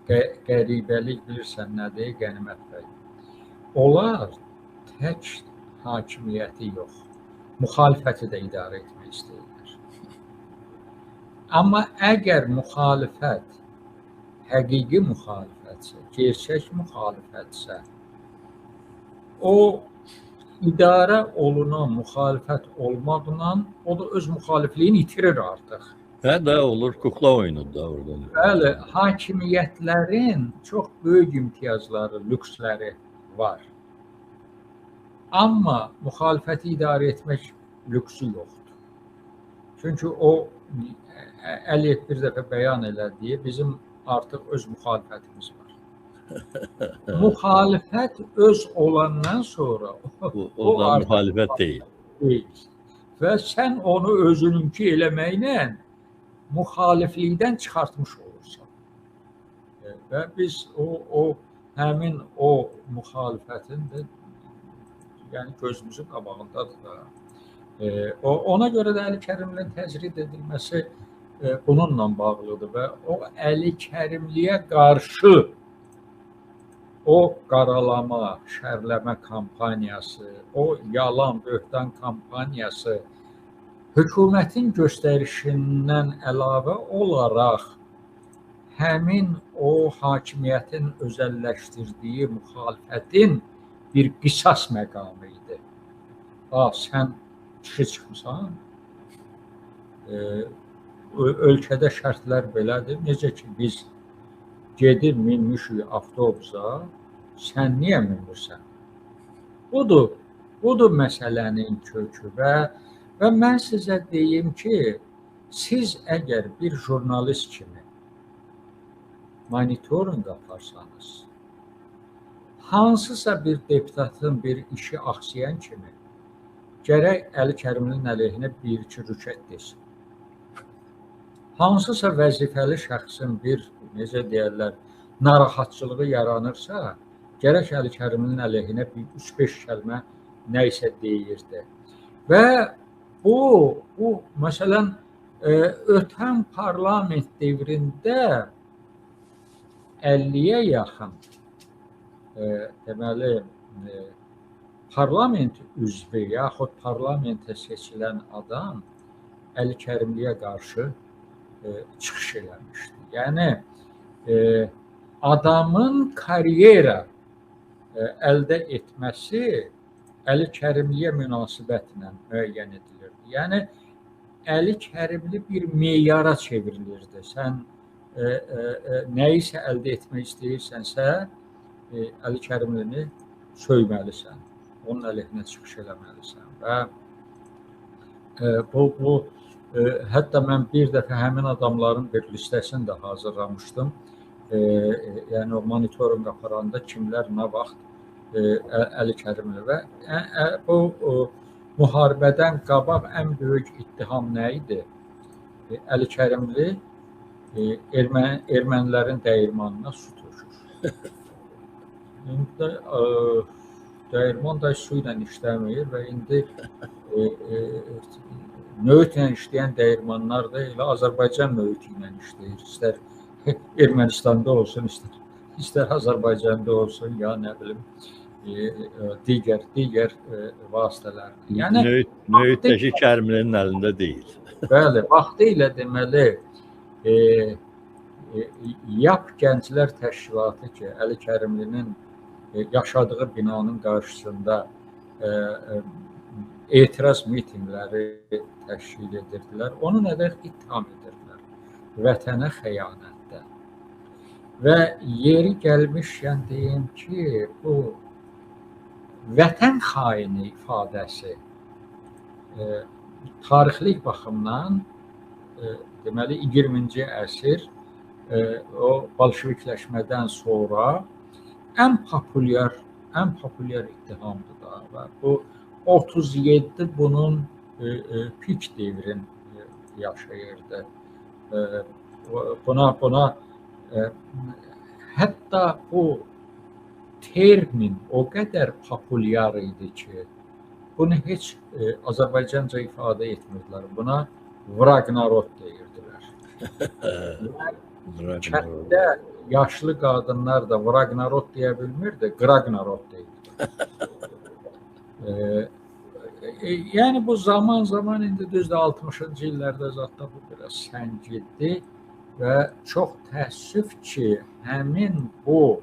qəribəlik bilirsən nədir, Qənimət bəy? Onlar tək hakimiyyəti yox, müxalifəti də idarə etmək istəyirlər. Amma əgər müxalifət həqiqi müxalifətsə, gerçək müxalifətsə, o idarə olunan müxalifət olmaqla o da öz müxalifliyini itirir artıq. Də olur, kukla oyunudur da oradan. Bəli, hakimiyyətlərin çox böyük imtiyazları, lüksləri var. Amma müxalifəti idarə etmək lüksü yoxdur. Çünki o Əliyev bir dəfə bəyan elədiyi bizim artıq öz müxalifətimiz var. Müxalifət öz olandan sonra o da müxalifət deyil. Və sən onu özününki eləməklə müxaliflikdən çıxartmış olursan. Və biz həmin o müxalifətin də yəni gözümüzün qabağındadır da. Ona görə də Əli Kərimlinin təcrid edilməsi bununla bağlıdır və o Əli Kərimliyə qarşı o qaralama, şərləmə kampaniyası, o yalan, böhtan kampaniyası hökumətin göstərişindən əlavə olaraq həmin o hakimiyyətin özəlləşdirdiyi müxalifətin bir qisas məqamı idi. Sən kişi çıxmısan, ölkədə şərtlər belədir. Necə ki biz gedir minmişik avtobusa, sən niyə minmirsən? Budur məsələnin kökü və mən sizə deyim ki, siz əgər bir jurnalist kimi monitorinq aparsanız, hansısa bir deputatın bir işi axsayan kimi gərək Əli Kərimlinin əleyhinə bir-iki rükət desin. Hansısa vəzifəli şəxsin bir, necə deyərlər, narahatçılığı yaranırsa, gərək Əli Kərimlinin əleyhinə bir 3-5 kəlmə nə isə deyirdi. Və bu məsələn, ötən parlament devrində 50-yə yaxın deməli, parlament üzvü yaxud parlamentə seçilən adam Əli Kərimliyə qarşı çıxış eləmişdi. Yəni, adamın karyera əldə etməsi Əli Kərimliyə münasibətlə müəyyən edilirdi. Yəni, Əli Kərimli bir meyara çevrilirdi. Sən nə isə əldə etmək istəyirsənsə, Əli Kərimlini söyməlisən, onun əleyhinə çıxış eləməlisən. Və bu hətta mən bir dəfə həmin adamların bir listəsini də hazırlamışdım. Yəni o monitorinq aparanda kimlər nə vaxt Əli Kərimli və bu müharibədən qabaq ən böyük ittiham nə idi? Əli Kərimli ermənilərin dəyirmanına su tökür. İndi dəyirman da su ilə işləmir və indi növtlə işləyən dəyirmanlar da elə Azərbaycan növtü ilə işləyir. İstər Ermənistanda olsun, istər Azərbaycanda olsun, ya nə bilim, digər vasitələrdir. Yəni, növtdəki Kərimlinin əlində deyil. Bəli, vaxtı ilə deməli, YAP Gənclər Təşkilatı ki, Əli Kərimlinin yaşadığı binanın qarşısında etiraz mitinqləri təşkil edirdilər. Onu nədən ittiham edirdilər? Vətənə xəyanətdə. Və yeri gəlmişkən deyim ki, bu vətən xaini ifadəsi tarixlik baxımdan deməli 20-ci əsr o bolşevikləşmədən sonra ən populyar ittihamdır da və bu 37 bunun pik devrin yaşayırdı. Buna hətta bu termin o qədər populyar idi ki, bunu heç Azərbaycanca ifadə etmirdilər. Buna vraqnarod deyirdilər. Kənddə yaşlı qadınlar da vraqnarod deyə bilmirdi, qraqnarod deyirdi. Yəni bu zaman indi düzdür 60-cı illərdə zətdə bu biraz səngidi və çox təəssüf ki, həmin bu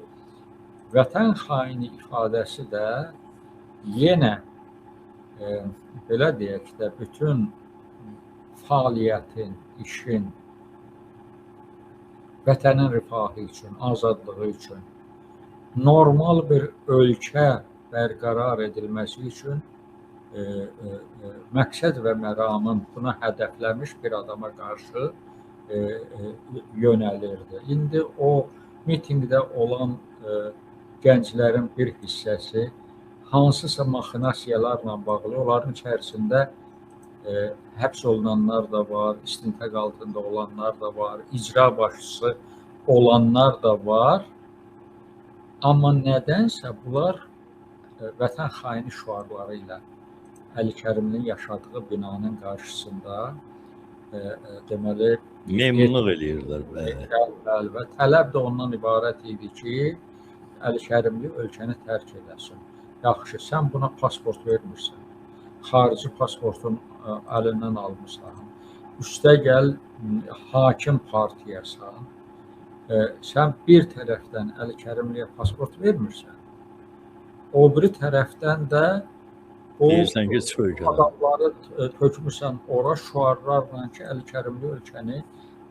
vətən xaini ifadəsi də yenə belə deyək də bütün fəaliyyətin, işin vətənin rifahı üçün, azadlığı üçün, normal bir ölkə bərqərar edilməsi üçün məqsəd və məramın buna hədəfləmiş bir adama qarşı yönəlirdi. İndi o mitinqdə olan gənclərin bir hissəsi hansısa maxinasiyalarla bağlı, onların içərisində həbs olunanlar da var, istintaq altında olanlar da var, icra başçısı olanlar da var. Amma nədənsə bunlar vətən xaini şüarları ilə Əli Kərimlinin yaşadığı binanın qarşısında deməli memnunluq eləyirlər. Bəli, və tələb də ondan ibarət idi ki, Əli Kərimli ölkəni tərk edəsin. Yaxşı, sən buna pasport vermirsən. Xarici pasportun əlindən almışsan. Üstəgəl hakim partiyasan. Sən bir tərəfdən Əli Kərimliyə pasport vermirsən. O biri tərəfdən də o adamları tökmüsən ora şüarlarla ki, Əli Kərimli ölkəni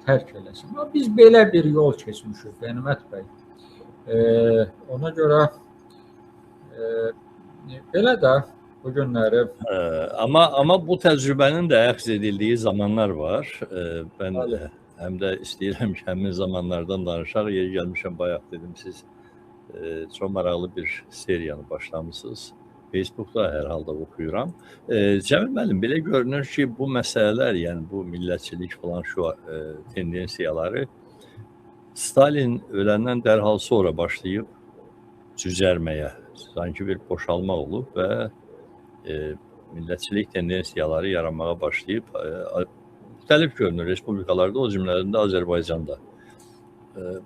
tərk eləsin. Amma biz belə bir yol keçmişik, Qənimət bəy. Ona görə belə də bu günləri. Amma bu təcrübənin də əxz edildiyi zamanlar var. Mən həm də istəyirəm ki, həmin zamanlardan danışaq. Yeri gəlmişəm, bayaq dedim, siz çox maraqlı bir seriyanı başlamışsınız. Facebookda hər halda oxuyuram. Cəmil müəllim, belə görünür ki, bu məsələlər, yəni bu millətçilik falan şu tendensiyaları Stalin öləndən dərhal sonra başlayıb cücərməyə, sanki bir boşalma olub və millətçilik tendensiyaları yaranmağa başlayıb müxtəlif görünür respublikalarda, o cümlədən də Azərbaycanda.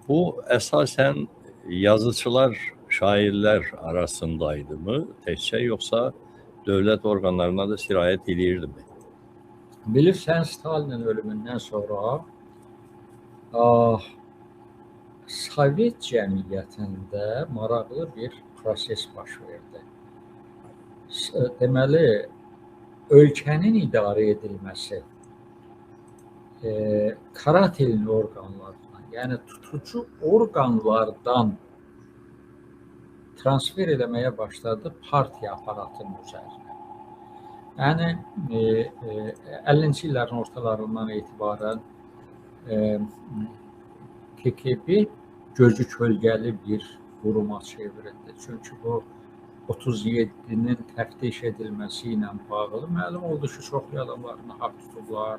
Bu əsasən yazıçılar, şairlər arasındaydı mı təkcə, yoxsa dövlət orqanlarına da sirayət edirdi mi? Bilirsən, Stalinin ölümündən sonra Sovet cəmiyyətində maraqlı bir proses baş verdi. Deməli, ölkənin idarə edilməsi karatelin orqanlarından, yəni tutucu orqanlardan transfer eləməyə başladı partiya aparatının üzərinə. Yəni 50-ci illərin ortalarından etibarən KGB gözü kölgəli bir quruma çevrildi. Çünki bu 37-nin təftiş edilməsi ilə bağlı məlum oldu ki, çoxlu adamlarını haqq tutublar.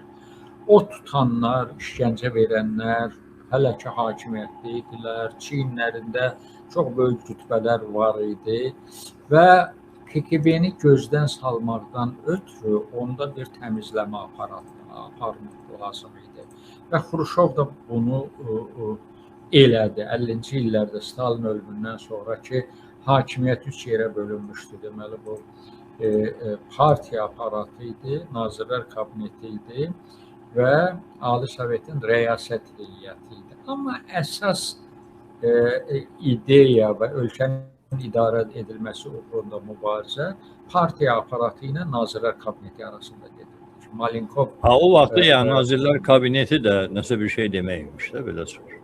O tutanlar, işgəncə verənlər hələ ki hakimiyyətdə idilər. Çiyinlərində çox böyük rütbələr var idi və KGB-ni gözdən salmaqdan ötürü onda bir təmizləmə aparmaq lazım idi. Və Xruşov da bunu elədi. 50-ci illərdə Stalin ölümündən sonra ki, hakimiyyət 3 yerə bölünmüşdü. Deməli, bu partiya aparatı idi, Nazirlər Kabineti idi və Ali Sovetin rəyasət heyəti idi. Amma əsas ideya və ölkənin idarə edilməsi uğrunda mübarizə partiya aparatı ilə Nazirlər Kabineti arasında gedirdi. Malenkov. O vaxtda yəni Nazirlər Kabineti də nəsə bir şey deməkmiş də, belə çıxır.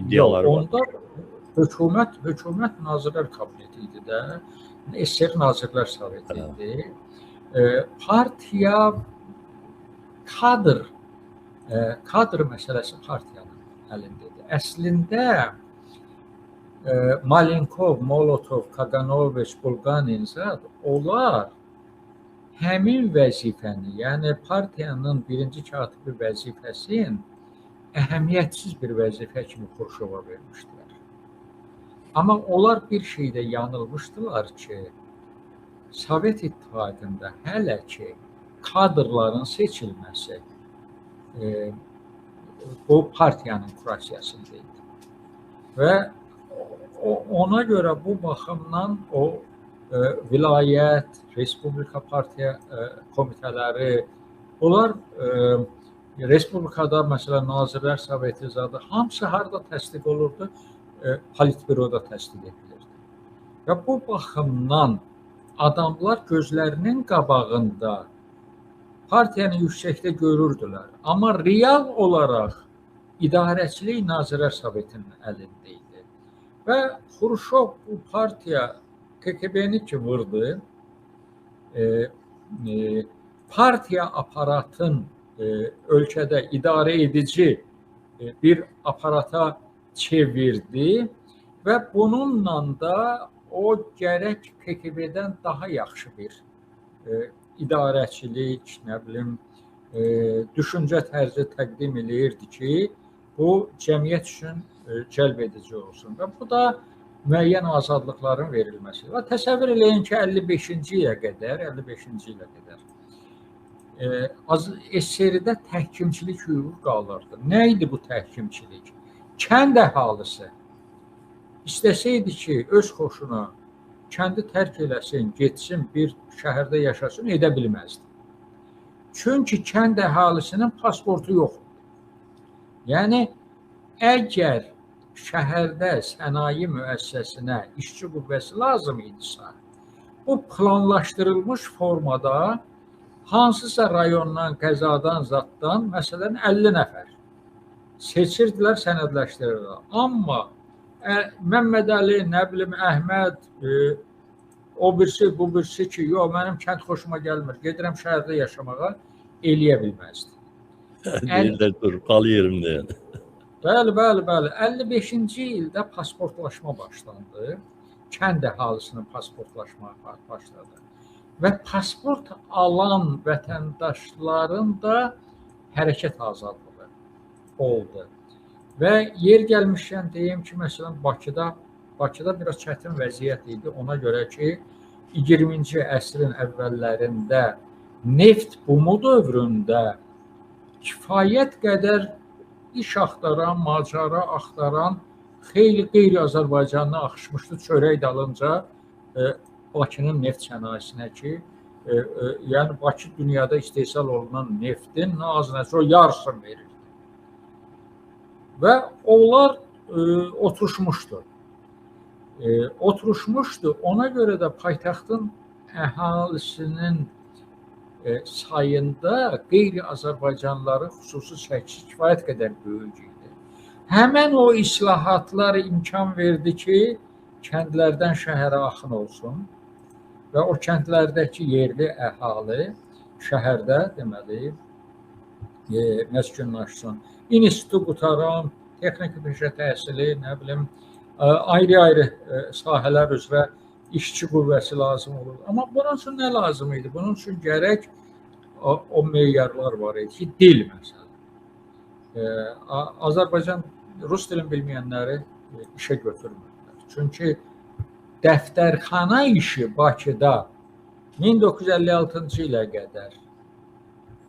İddiaları var. Onda hökumət Nazirlər Kabineti idi də, SSR Nazirlər Soveti idi. Partiya kadr məsələsi partiyanın əlindədir. Əslində Malenkov, Molotov, Kaganoviç, Bulganinzad, onlar həmin vəzifəni, yəni partiyanın birinci katibi vəzifəsini əhəmiyyətsiz bir vəzifə kimi Xruşova vermişdilər. Amma onlar bir şeydə yanılmışdılar ki, Sovet İttifaqında hələ ki kadrların seçilməsi bu partiyanın kurassiyasında idi. Və ona görə bu baxımdan o vilayət, respublika partiya komitələri, onlar respublikada məsələn Nazirlər Soveti zadı hamısı harda təsdiq olurdu? Politbüroda təsdiq edilirdi. Və bu baxımdan adamlar gözlərinin qabağında partiyanı yüksəkdə görürdülər. Amma real olaraq idarəçilik Nazirlər Sovetinin əlində idi. Və Xruşov bu partiya KGB-ni ki vurdu, partiya aparatın ölkədə idarə edici bir aparata çevirdi və bununla da o gərək KGB-dən daha yaxşı bir idarəçilik, nə bilim, düşüncə tərzi təqdim edirdi ki, bu cəmiyyət üçün cəlb edici olsun. Və bu da müəyyən azadlıqların verilməsi. Və təsəvvür eləyin ki, 55-ci ilə qədər SSR-də təhkimçilik hüququ qalırdı. Nə idi bu təhkimçilik? Kənd əhalisi istəsəydi ki, öz xoşuna kəndi tərk eləsin, getsin, bir şəhərdə yaşasın, edə bilməzdi. Çünki kənd əhalisinin pasportu yoxdur. Yəni, əgər şəhərdə sənaye müəssisəsinə işçi qüvvəsi lazım idisə, bu planlaşdırılmış formada hansısa rayondan, qəzadan, zatdan, məsələn 50 nəfər seçirdilər, sənədləşdirirdilər. Amma Məmməd Əli, nə bilim Əhməd, o birisi, bu birisi ki, yox, mənim kənd xoşuma gəlmir, gedirəm şəhərdə yaşamağa, eləyə bilməzdi. Deyirlər, dur, qal yerimdə yəni. Bəli. 55-ci ildə pasportlaşma başlandı. Kənd əhalisinin pasportlaşma başladı. Və pasport alan vətəndaşların da hərəkət azadlığı oldu. Və yer gəlmişkən deyim ki, məsələn, Bakıda biraz çətin vəziyyət idi. Ona görə ki, 20-ci əsrin əvvəllərində neft bumu dövründə kifayət qədər iş axtaran, macəra axtaran xeyli qeyri-Azərbaycanlı axışmışdı çörək dalınca Bakının neft sənayesinə ki, yəni Bakı dünyada istehsal olunan neftin o yarısını verir. Və onlar oturuşmuşdu. Ona görə də paytaxtın əhalisinin sayında qeyri-Azərbaycanlıların xüsusi çəkisi kifayət qədər böyük idi. Həmən o islahatlar imkan verdi ki, kəndlərdən şəhərə axın olsun və o kəndlərdəki yerli əhali şəhərdə deməli məskunlaşsın. İnstitutu qutaran, texniki peşə təhsili, nə bilim, ayrı-ayrı sahələr üzrə işçi qüvvəsi lazım olur. Amma bunun üçün nə lazım idi? Bunun üçün gərək o meyarlar var idi ki, dil məsələn. Azərbaycan rus dilini bilməyənləri işə götürmürlər. Çünki dəftərxana işi Bakıda 1956-cı ilə qədər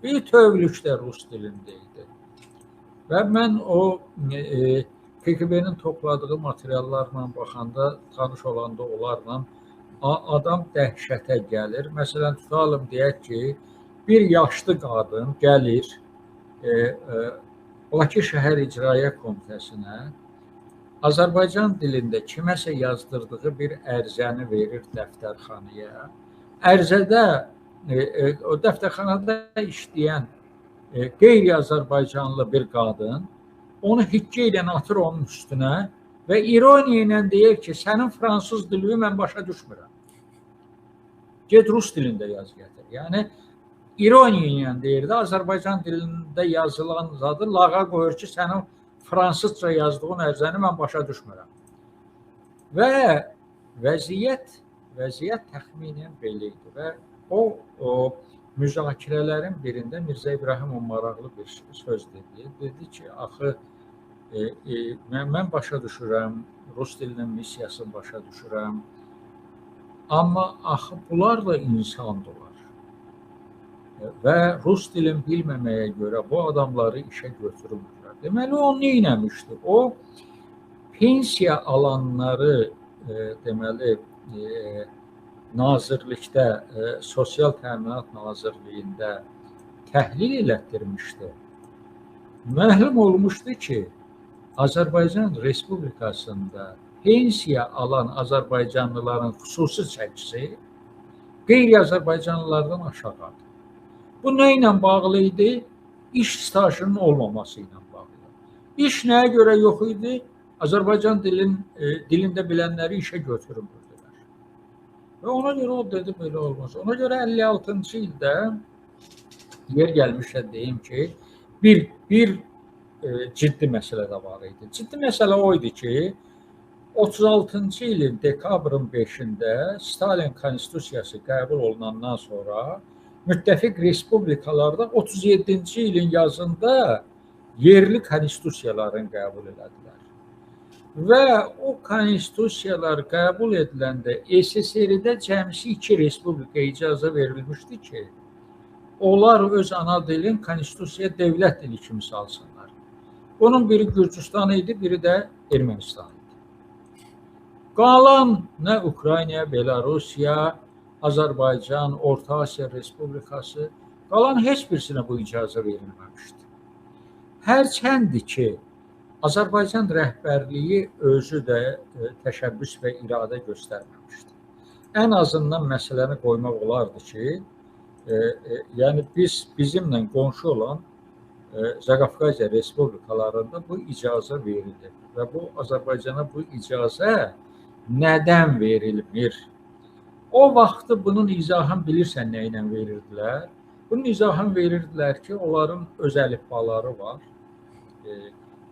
bir tövlükdə rus dilində idi. Və mən o KGB-nin topladığı materiallarla baxanda, tanış olanda onlarla adam dəhşətə gəlir. Məsələn, tutalım deyək ki, bir yaşlı qadın gəlir Bakı Şəhər İcraiyyə Komitəsinə, Azərbaycan dilində kiməsə yazdırdığı bir ərizəni verir dəftərxanaya. Ərizədə o dəftərxanada işləyən qeyri-Azərbaycanlı bir qadın onu hikkə ilə atır onun üstünə və ironiya ilə deyir ki, sənin fransız dilini mən başa düşmürəm. Get rus dilində yaz gətir. Yəni, ironiya ilə deyir də, Azərbaycan dilində yazılan zadı lağa qoyur ki, sənin fransızca yazdığın ərizəni mən başa düşmürəm. Və vəziyyət təxminən belə idi və o müzakirələrin birində Mirzə İbrahimov maraqlı bir söz dedi. Dedi ki, axı mən başa düşürəm, rus dilinin missiyasını başa düşürəm, amma axı bunlar da insandırlar. Və rus dilini bilməməyə görə bu adamları işə götürmürlər. Deməli, o nə eləmişdi? O pensiya alanları deməli Nazirlikdə, Sosial Təminat Nazirliyində təhlil elətdirmişdi. Məlum olmuşdu ki, Azərbaycan Respublikasında pensiya alan Azərbaycanlıların xüsusi çəkisi qeyri-Azərbaycanlılardan aşağıdır. Bu nə ilə bağlı idi? İş stajının olmaması ilə bağlı. İş nəyə görə yox idi? Azərbaycan dilində bilənləri işə götürmürdülər. Və ona görə o dedi, belə olmaz. Ona görə 56-cı ildə yer gəlmişə deyim ki, bir ciddi məsələ də var idi. Ciddi məsələ o idi ki, 36-cı ilin dekabrın 5-də Stalin Konstitusiyası qəbul olunandan sonra müttəfiq respublikalarda 37-ci ilin yazında yerli konstitusiyalarını qəbul elədilər. Və o konstitusiyalar qəbul ediləndə SSR-də cəmsi 2 respublika icazə verilmişdi ki, onlar öz ana dilin konstitusiyaya dövlət dili kimi salsınlar. Bunun biri Gürcüstan idi, biri də Ermənistan idi. Qalan nə Ukrayna, Belarusiya, Azərbaycan, Orta Asiya Respublikası, qalan heç birisinə bu icazə verilməmişdi. Hərçəndir ki, Azərbaycan rəhbərliyi özü də təşəbbüs və iradə göstərməmişdi. Ən azından məsələni qoymaq olardı ki, Yəni bizimlə qonşu olan Zaqafqaziya respublikalarında bu icazə verilir və bu Azərbaycana bu icazə nədən verilmir? O vaxtı bunun izahını bilirsən nə ilə verirdilər? Bunun izahını verirdilər ki, onların öz əlifbaları var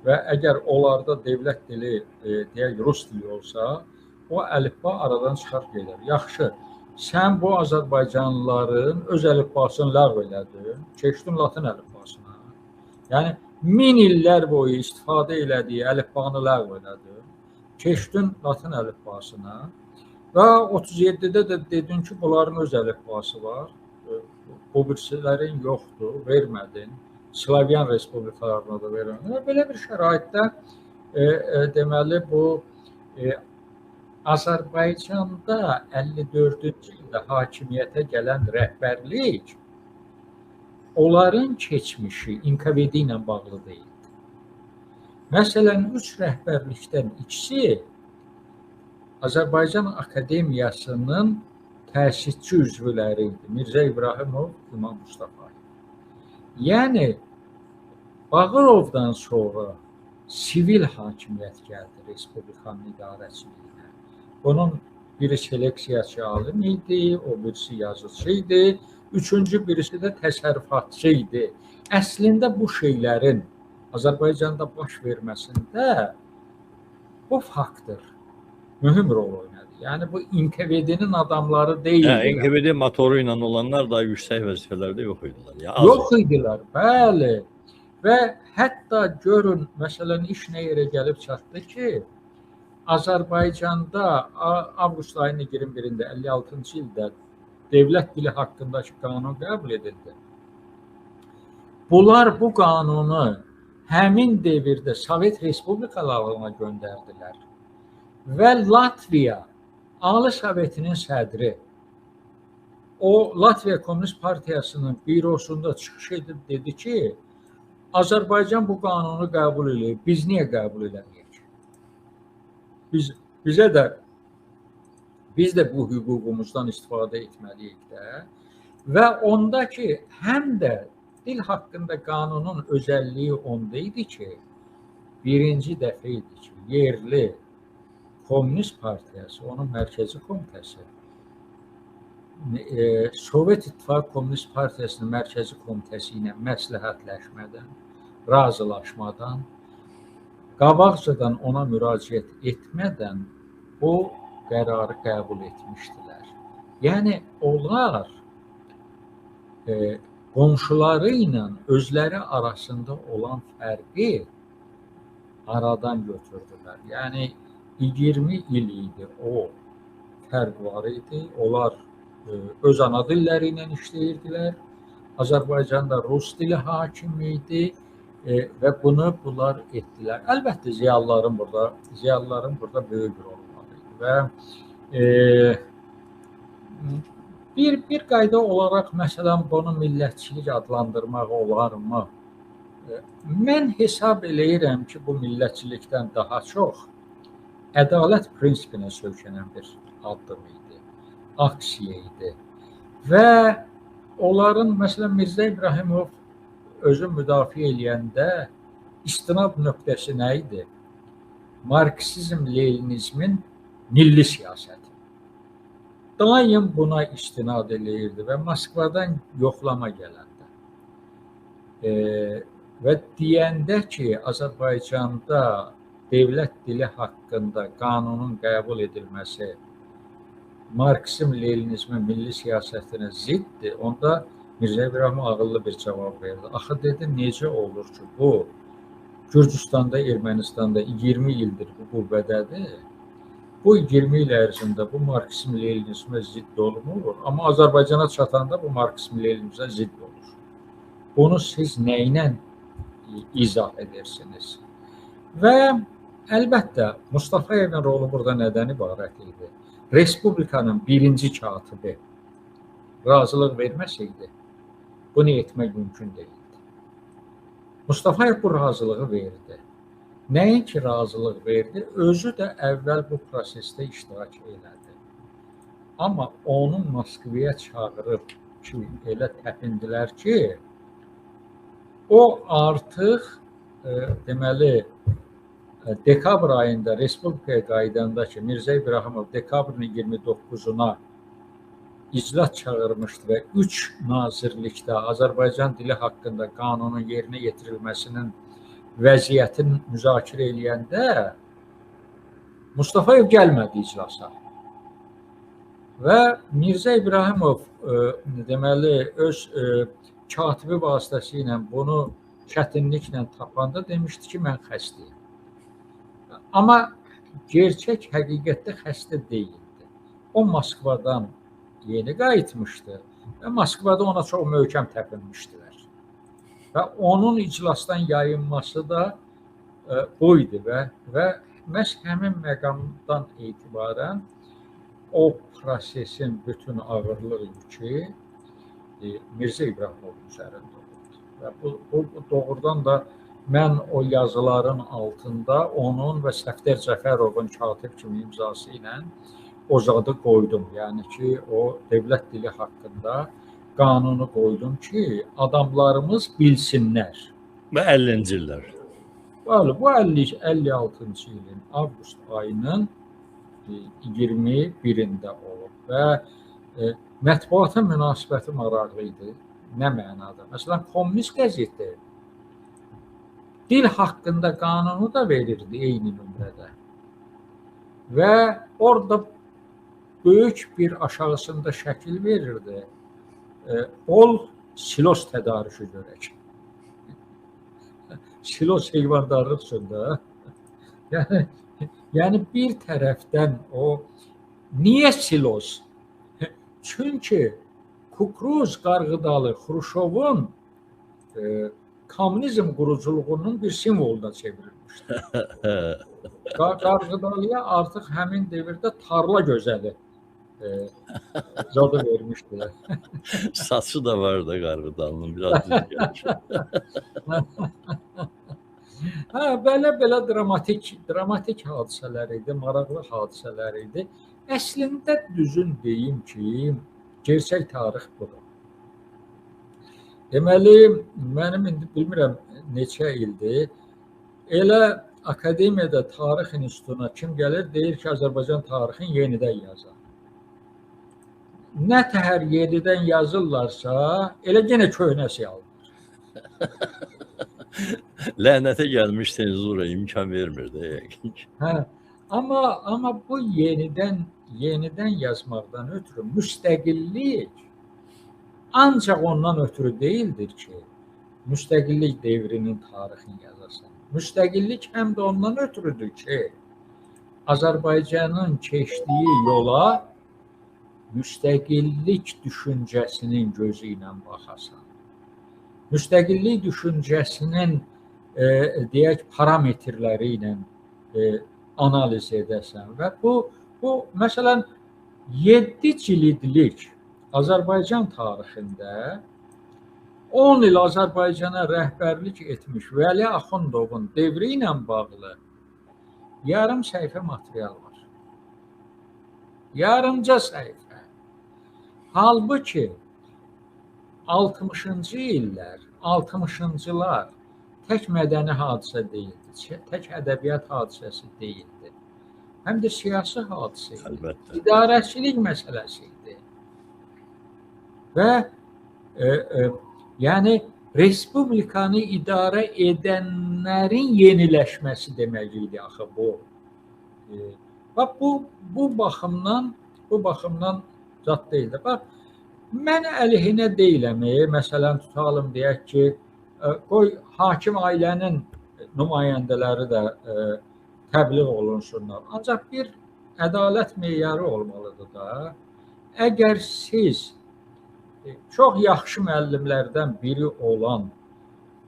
və əgər onlarda dövlət dili deyək rus dili olsa, o əlifba aradan çıxar gedir. Yaxşı, sən bu Azərbaycanlıların öz əlifbasını ləğv elədin, keçdin Latın əlifbasına. Yəni 1000 illər boyu istifadə elədiyi əlifbanı ləğv elədin, keçdin Latın əlifbasına və 37-də də dedin ki, bunların öz əlifbası var, bu birisilərin yoxdur, vermədin. Slavyan respublikalarına da vermədin. Belə bir şəraitdə deməli bu Azərbaycanda 54-cü ildə hakimiyyətə gələn rəhbərlik onların keçmişi İNKVD ilə bağlı deyildi. Məsələn, 3 rəhbərlikdən ikisi Azərbaycan Akademiyasının təsisçi üzvləri idi. Mirzə İbrahimov, İmam Mustafa. Yəni, Bağırovdan sonra sivil hakimiyyət gəldi Respublikanın idarəçiliyinə. Bunun biri seleksiyaçı alim idi, o birisi yazıcı idi, üçüncü birisi də təsərrüfatçı idi. Əslində bu şeylərin Azərbaycanda baş verməsində bu faktor mühüm rol oynadı. Yəni bu NKVD-nin adamları deyildi. NKVD motoru ilə olanlar da yüksək vəzifələrdə yox idilər. Yox idilər, bəli. Və hətta görün, məsələn, iş nə yerə gəlib çatdı ki, Azərbaycanda avqust ayının 21-də 56-cı ildə dövlət dili haqqındakı qanun qəbul edildi. Bunlar bu qanunu həmin devirdə Sovet Respublikalarına göndərdilər. Və Latviya Ali Sovetinin sədri o Latviya Komünist Partiyasının bürosunda çıxış edib dedi ki, Azərbaycan bu qanunu qəbul edib, biz niyə qəbul edəməyək? Biz də bu hüququmuzdan istifadə etməliyik də və onda ki, həm də dil haqqında qanunun özəlliyi onda idi ki, birinci dəfə idi ki, yerli Komünist Partiyası, onun mərkəzi komitəsi, Sovet İttifaqı Komünist Partiyasının mərkəzi komitəsi ilə məsləhətləşmədən, razılaşmadan, qabaqcadan ona müraciət etmədən o qərarı qəbul etmişdilər. Yəni, onlar qonşuları ilə özləri arasında olan fərqi aradan götürdülər. Yəni, 20 il idi o fərq var idi. Onlar öz ana dilləri ilə işləyirdilər. Azərbaycanda rus dili hakim idi və bunu bunlar etdilər. Əlbəttə, ziyalıların burada böyük bir rol var idi və bir qayda olaraq, məsələn, bunu millətçilik adlandırmaq olarmı? Mən hesab eləyirəm ki, bu millətçilikdən daha çox ədalət prinsipinə söykənən bir addım idi, aksiya idi. Və onların, məsələn, Mirzə İbrahimov özü müdafiə eləyəndə istinad nöqtəsi nə idi? Marksizm-Leninizmin milli siyasəti. Daim buna istinad eləyirdi və Moskvadan yoxlama gələndə. Və deyəndə ki, Azərbaycanda dövlət dili haqqında qanunun qəbul edilməsi Marksizm-Leninizmin milli siyasətinə ziddir, onda Mirzə İbrahimov ağıllı bir cavab verdi. Axı dedi, necə olur ki, bu Gürcüstanda, Ermənistanda 20 ildir bu qüvvədədir. Bu 20 il ərzində bu Marksizm-Leninizmə zidd olmur, amma Azərbaycana çatanda bu Marksizm-Leninizmə zidd olur. Bunu siz nə ilə izah edirsiniz? Və əlbəttə, Mustafayevin rolu burada nədən ibarət idi? Respublikanın birinci katibi razılıq verməsəydi, bunu etmək mümkün deyildi. Mustafayev bu razılığı verdi. Nəinki razılıq verdi, özü də əvvəl bu prosesdə iştirak elədi. Amma onun Moskvaya çağırıb ki, elə təpindilər ki, o artıq deməli dekabr ayında Respublikaya qayıdanda ki, Mirzə İbrahimov dekabrın 29-una iclas çağırmışdı və 3 nazirlikdə Azərbaycan dili haqqında qanunun yerinə yetirilməsinin vəziyyətini müzakirə eləyəndə Mustafayev gəlmədi iclasa. Və Mirzə İbrahimov deməli öz katibi vasitəsilə bunu çətinliklə tapanda demişdi ki, mən xəstəyim. Amma gerçək həqiqətdə xəstə deyildi. O Moskvadan yeni qayıtmışdı və Moskvada ona çox möhkəm təpinmişdilər. Və onun iclasdan yayınması da buydu və məhz həmin məqamdan etibarən o prosesin bütün ağırlığı yükü Mirzə İbrahimovun üzərində oldu. Və bu doğrudan da mən o yazıların altında onun və Səfdər Cəfərovun katib kimi imzası ilə o zadı qoydum. Yəni ki, o dövlət dili haqqında qanunu qoydum ki, adamlarımız bilsinlər. Və 50-ci illər. Bəli, bu 56-cı ilin avqust ayının 21-də olub və mətbuatın münasibəti maraqlı idi. Nə mənada? Məsələn, Kommunist qəzeti dil haqqında qanunu da verirdi eyni nömrədə. Və orada böyük bir aşağısında şəkil verirdi. Ol silos tədarükü görək. Silos heyvandarlıq üçün də. Yəni bir tərəfdən o niyə silos? Çünki Kukruz Qarğıdalı Xruşovun kommunizm quruculuğunun bir simvoluna çevrilmişdi. Qarğıdalıya artıq həmin devirdə tarla gözəli zadı vermişdilər. Saçı da var da Qarğıdalının biraz düz gəlir. Belə dramatik hadisələr idi, maraqlı hadisələr idi. Əslində düzün deyim ki, gerçək tarix budur. Deməli, mənim indi bilmirəm neçə ildir, elə akademiyada tarix institutuna kim gəlir, deyir ki, Azərbaycan tarixini yenidən yazar. Nə təhər yenidən yazırlarsa, elə yenə köhnəsi alınır. Lənətə gəlmiş senzura imkan vermir də yəqin ki. Amma bu yenidən yazmaqdan ötürü müstəqillik ancaq ondan ötürü deyildir ki, müstəqillik devrinin tarixini yazasan. Müstəqillik həm də ondan ötürüdür ki, Azərbaycanın keçdiyi yola müstəqillik düşüncəsinin gözü ilə baxasan. Müstəqillik düşüncəsinin deyək parametrləri ilə analiz edəsən və bu məsələn 7 cildlik Azərbaycan tarixində 10 il Azərbaycana rəhbərlik etmiş Vəli Axundovun devri ilə bağlı yarım səhifə material var. Yarımca səhifə. Halbuki 60-cı illər, 60-cılar tək mədəni hadisə deyildi, tək ədəbiyyat hadisəsi deyildi. Həm də siyasi hadisə idi. Əlbəttə. İdarəçilik məsələsi idi. Və yəni respublikanı idarə edənlərin yeniləşməsi demək idi axı bu. Bax bu baxımdan zat deyildi. Bax mən əleyhinə deyiləm. Məsələn tutalım deyək ki, qoy hakim ailənin nümayəndələri də təbliğ olunsunlar. Ancaq bir ədalət meyarı olmalıdır da. Əgər siz çox yaxşı müəllimlərdən biri olan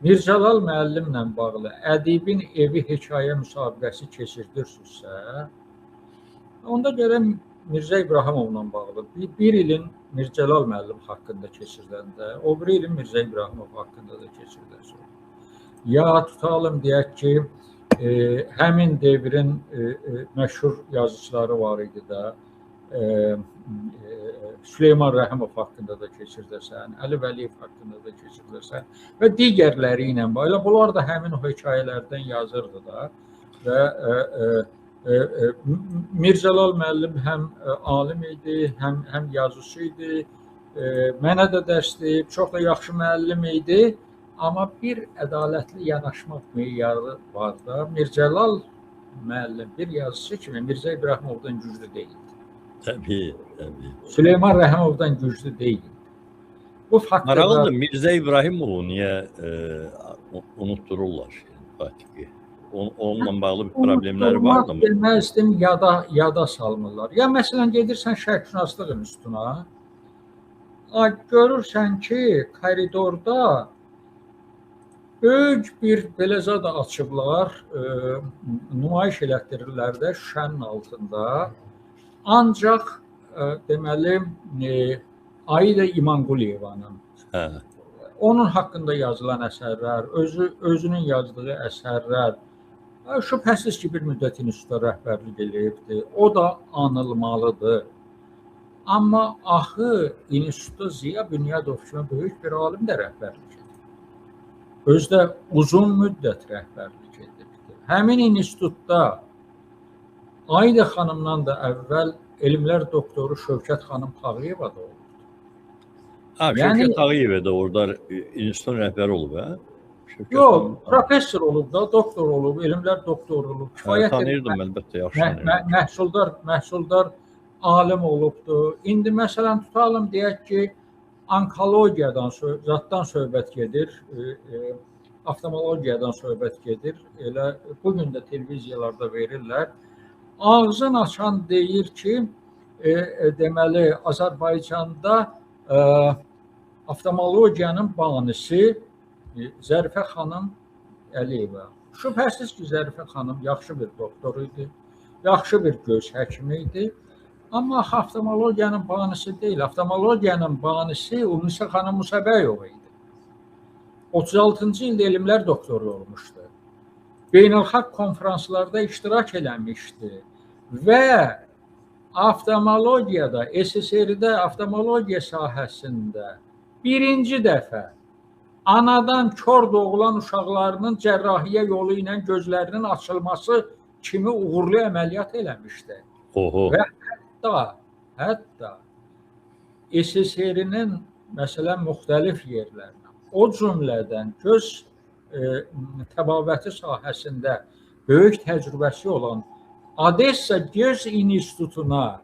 Mirzəlal müəllimlə bağlı ədibin evi hekayə müsabiqəsi keçirdirsinizsə, onda görə Mirzə İbrahimovla bağlı bir ilin Mirzəlal müəllim haqqında keçiriləndə, o bir ilin Mirzə İbrahimov haqqında da keçiriləsə. Ya tutalım deyək ki, həmin devrin məşhur yazıçıları var idi da, Süleyman Rəhimov haqqında da keçirdəsən, Əli Vəliyev haqqında da keçirdəsən və digərləri ilə belə bunlar da həmin o hekayələrdən yazırdı da və Mirzəlal müəllim həm alim idi, həm yazıcı idi, mənə də dərs deyib, çox da yaxşı müəllim idi, amma bir ədalətli yanaşmaq meyarı var da. Mirzəlal müəllim bir yazıcı kimi Mirzə İbrahimovdan güclü deyildi. Təbii. Süleyman Rəhimovdan güclü deyildi. Bu faktda maraqlıdır, Mirzə İbrahimovu niyə unutdururlar faktiki? Onunla bağlı bir problemləri var mı? Bilməzdim, yada salmırlar. Ya məsələn gedirsən şərqşünaslıq institutuna, görürsən ki, koridorda böyük bir belə zad açıblar, nümayiş elətdirirlər də şüşənin altında. Ancaq deməli Aida İmanquliyevanın onun haqqında yazılan əsərlər, özünün yazdığı əsərlər şübhəsiz ki, bir müddət instituta rəhbərlik eləyibdi. O da anılmalıdır. Amma axı institutda Ziya Bünyadov kimi böyük bir alim də rəhbərlik edir. Özü də uzun müddət rəhbərlik edirdi. Həmin institutda Aida xanımdan da əvvəl elmlər doktoru Şövkət xanım Tağıyeva da oldu. Şövkət Tağıyeva da orada institutun rəhbəri olub, hə? Yox, professor olub da, doktor olub, elmlər doktoru olub. Tanıyırdım əlbəttə, yaxşı tanıyırdım. Məhsuldar alim olubdu. İndi məsələn tutalım deyək ki, onkologiyadan, zatdan söhbət gedir, oftalmologiyadan söhbət gedir. Elə bugün də televiziyalarda verirlər. Ağzını açan deyir ki, deməli Azərbaycanda oftalmologiyanın banisi Zərifə xanım Əliyeva. Şübhəsiz ki, Zərifə xanım yaxşı bir doktor idi, yaxşı bir göz həkimi idi. Amma oftalmologiyanın banisi deyil. Oftalmologiyanın banisi Ümnisə xanım Musabəyova idi. 36-cı ildə elmlər doktoru olmuşdu. Beynəlxalq konferanslarda iştirak eləmişdi və oftalmologiyada, SSR-də oftalmologiya sahəsində birinci dəfə anadan kör doğulan uşaqlarının cərrahiyyə yolu ilə gözlərinin açılması kimi uğurlu əməliyyat eləmişdi. Və hətta SSR-nin məsələn müxtəlif yerlərinə, o cümlədən göz təbabəti sahəsində böyük təcrübəsi olan Odessa Göz İnstitutuna,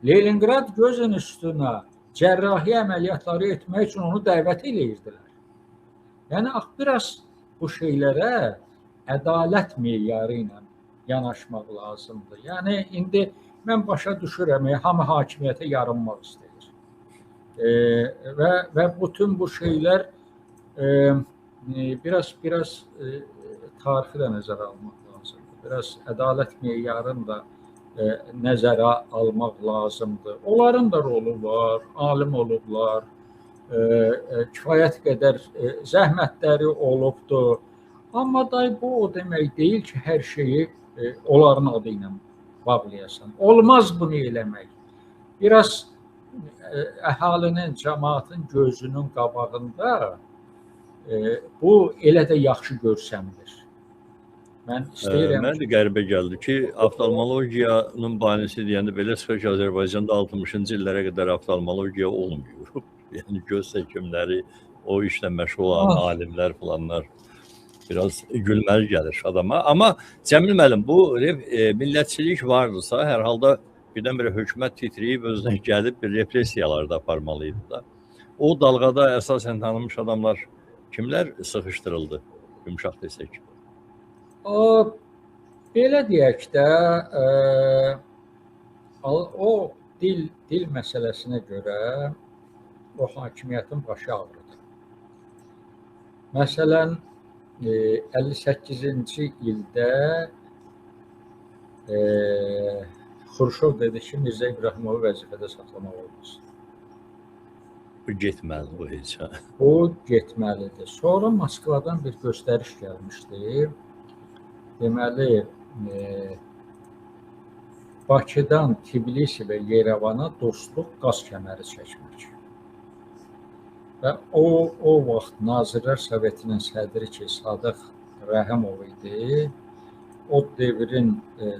Leningrad Göz İnstitutuna cərrahiyyə əməliyyatları etmək üçün onu dəvət edirdilər. Yəni, biraz bu şeylərə ədalət meyarı ilə yanaşmaq lazımdır. Yəni, indi mən başa düşürəm, hamı hakimiyyətə yarınmaq istəyir. Və bütün bu şeylər biraz tarixi də nəzərə almaq lazımdır. Biraz ədalət meyarını da nəzərə almaq lazımdır. Onların da rolu var, alim olublar, kifayət qədər zəhmətləri olubdur. Amma bu o demək deyil ki, hər şeyi onların adı ilə bağlayasan. Olmaz bunu eləmək. Biraz əhalinin, cəmaatın gözünün qabağında bu elə də yaxşı görsəmdir. Mən istəyirəm. Mən də qəribə gəldi ki, oftalmologiyanın banisi deyəndə belə çıxır ki, Azərbaycanda 60-cı illərə qədər oftalmologiya olmuyor. Yəni göz həkimləri, o işlə məşğul olan alimlər falanlar biraz gülməli gəlir adama. Amma Cəmil müəllim, bu millətçilik vardırsa, hər halda birdən-birə hökumət titrəyib özünə gəlib bir repressiyalar da aparmalıydı da. O dalğada əsasən tanınmış adamlar kimlər sıxışdırıldı, yumuşaq desək? Belə deyək də, o dil məsələsinə görə o hakimiyyətin başı ağrıdır. Məsələn, 58-ci ildə Xurşov dedi ki, Mirzə İbrahimovu vəzifədə saxlamaq olmaz. Bu getməlidir, bu heç. Bu getməlidir. Sonra Moskvadan bir göstəriş gəlmişdi. Deməli, Bakıdan Tbilisi və Yerevana dostluq qaz kəməri çəkmək. Və o vaxt Nazirlər Sovetinin sədri ki, Sadıq Rəhimov idi. O devrin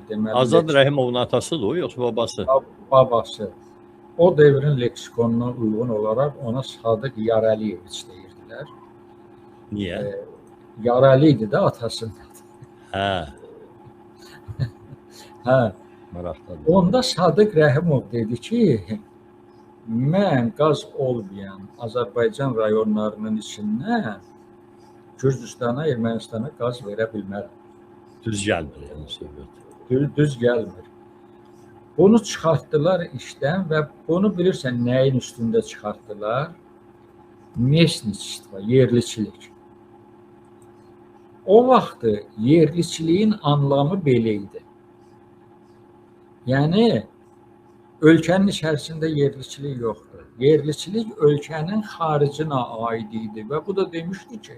deməli Azad Rəhimovun atasıdır o, yoxsa babası? Babası. O devrin leksikonuna uyğun olaraq ona Sadıq Yarəliyeviç deyirdilər. Niyə? Yarəli idi də atasının. Hə. Hə. Maraqlıdır. Onda Sadıq Rəhimov dedi ki, mən qaz olmayan Azərbaycan rayonlarının içindən Gürcüstana, Ermənistana qaz verə bilmərəm. Düz gəlmir yəni söhbət. Düz gəlmir. Bunu çıxartdılar işdən və bunu bilirsən nəyin üstündə çıxartdılar? Mesniçilik, yerliçilik. O vaxtı yerliçiliyin anlamı belə idi. Yəni, ölkənin içərisində yerliçilik yoxdur. Yerliçilik ölkənin xaricinə aid idi və bu da demişdi ki,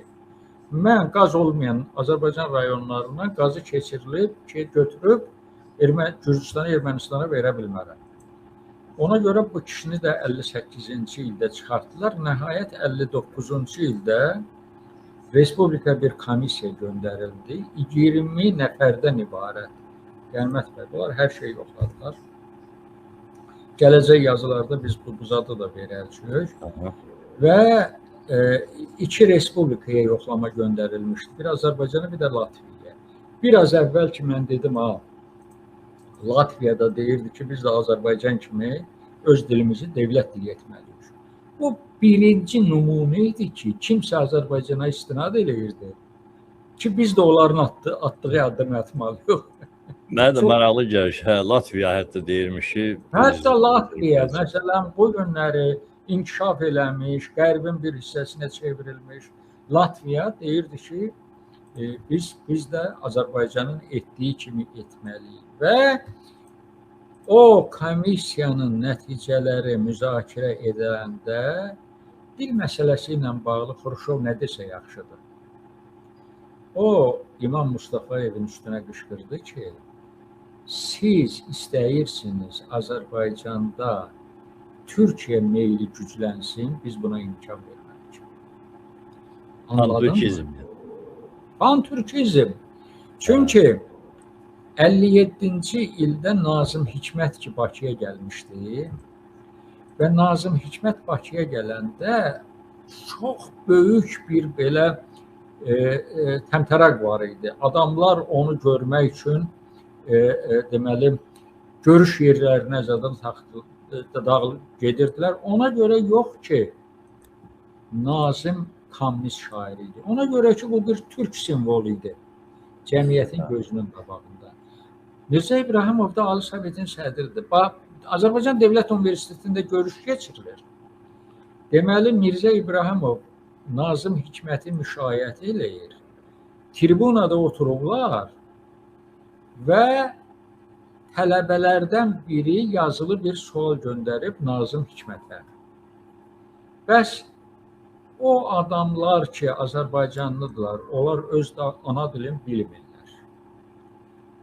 mən qaz olmayan Azərbaycan rayonlarına qazı keçirilib, götürüb Gürcüstana, Ermənistana verə bilmərəm. Ona görə bu kişini də 58-ci ildə çıxartdılar. Nəhayət 59-cu ildə Respublika bir komissiya göndərildi. 20 nəfərdən ibarət. Qənimət bəy, bunlar hər şeyi yoxladılar. Gələcək yazılarda biz bu zadı da verəcəyik. Və iki respublikaya yoxlama göndərilmişdi. Bir Azərbaycana, bir də Latviyaya. Biraz əvvəl ki, mən dedim, Latviyada deyirdi ki, biz də Azərbaycan kimi öz dilimizi dövlət dili etməliyik. Bu birinci nümunə idi ki, kimsə Azərbaycana istinad eləyirdi ki, biz də onların atdığı addımı atmalıyıq. Mənə də maraqlı gəlir. Hə, Latviya hətta deyirmiş ki, hətta Latviya, məsələn, bu günləri inkişaf eləmiş, qərbin bir hissəsinə çevrilmiş Latviya deyirdi ki, biz də Azərbaycanın etdiyi kimi etməliyik. Və o komissiyanın nəticələri müzakirə ediləndə dil məsələsi ilə bağlı Xruşov nə desə yaxşıdır. O, İmam Mustafayevin üstünə qışqırdı ki, siz istəyirsiniz Azərbaycanda Türkiyə meyli güclənsin, biz buna imkan verməliyik. Pan-Türkizm. Pan-Türkizm. Çünki 57-ci ildə Nazım Hikmət ki, Bakıya gəlmişdi və Nazım Hikmət Bakıya gələndə çox böyük bir belə təmtəraq var idi. Adamlar onu görmək üçün deməli, görüş yerlərinə dağılıb gedirdilər. Ona görə yox ki, Nazım kommunist şair idi. Ona görə ki, bu bir türk simvolu idi. Cəmiyyətin gözünün qabağında. Mirzə İbrahimov da Ali Sovetin sədridir. Azərbaycan Dövlət Universitetində görüş keçirilir. Deməli, Mirzə İbrahimov Nazım Hikməti müşayiət eləyir. Tribunada otururlar və tələbələrdən biri yazılı bir sual göndərib Nazım Hikmətə. Bəs o adamlar ki, Azərbaycanlıdırlar, onlar öz ana dilini bilmirlər.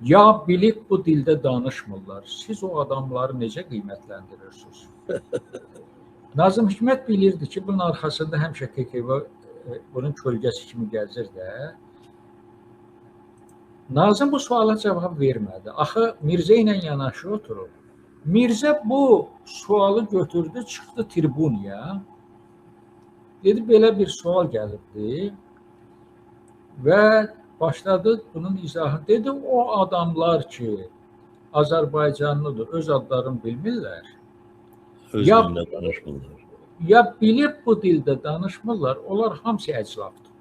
Ya bilib bu dildə danışmırlar. Siz o adamları necə qiymətləndirirsiniz? Nazım Hikmət bilirdi ki, bunun arxasında həmişə KGB bunun kölgəsi kimi gəzir də. Nazım bu suala cavab vermədi. Axı Mirzə ilə yanaşı oturur. Mirzə bu sualı götürdü, çıxdı tribunaya. Dedi, belə bir sual gəlibdi və başladı bunun izahı. Dedi, o adamlar ki, Azərbaycanlıdır, öz adlarını bilmirlər. Öz dilində danışmırlar. Ya bilib bu dildə danışmırlar, onlar hamısı əclafdır.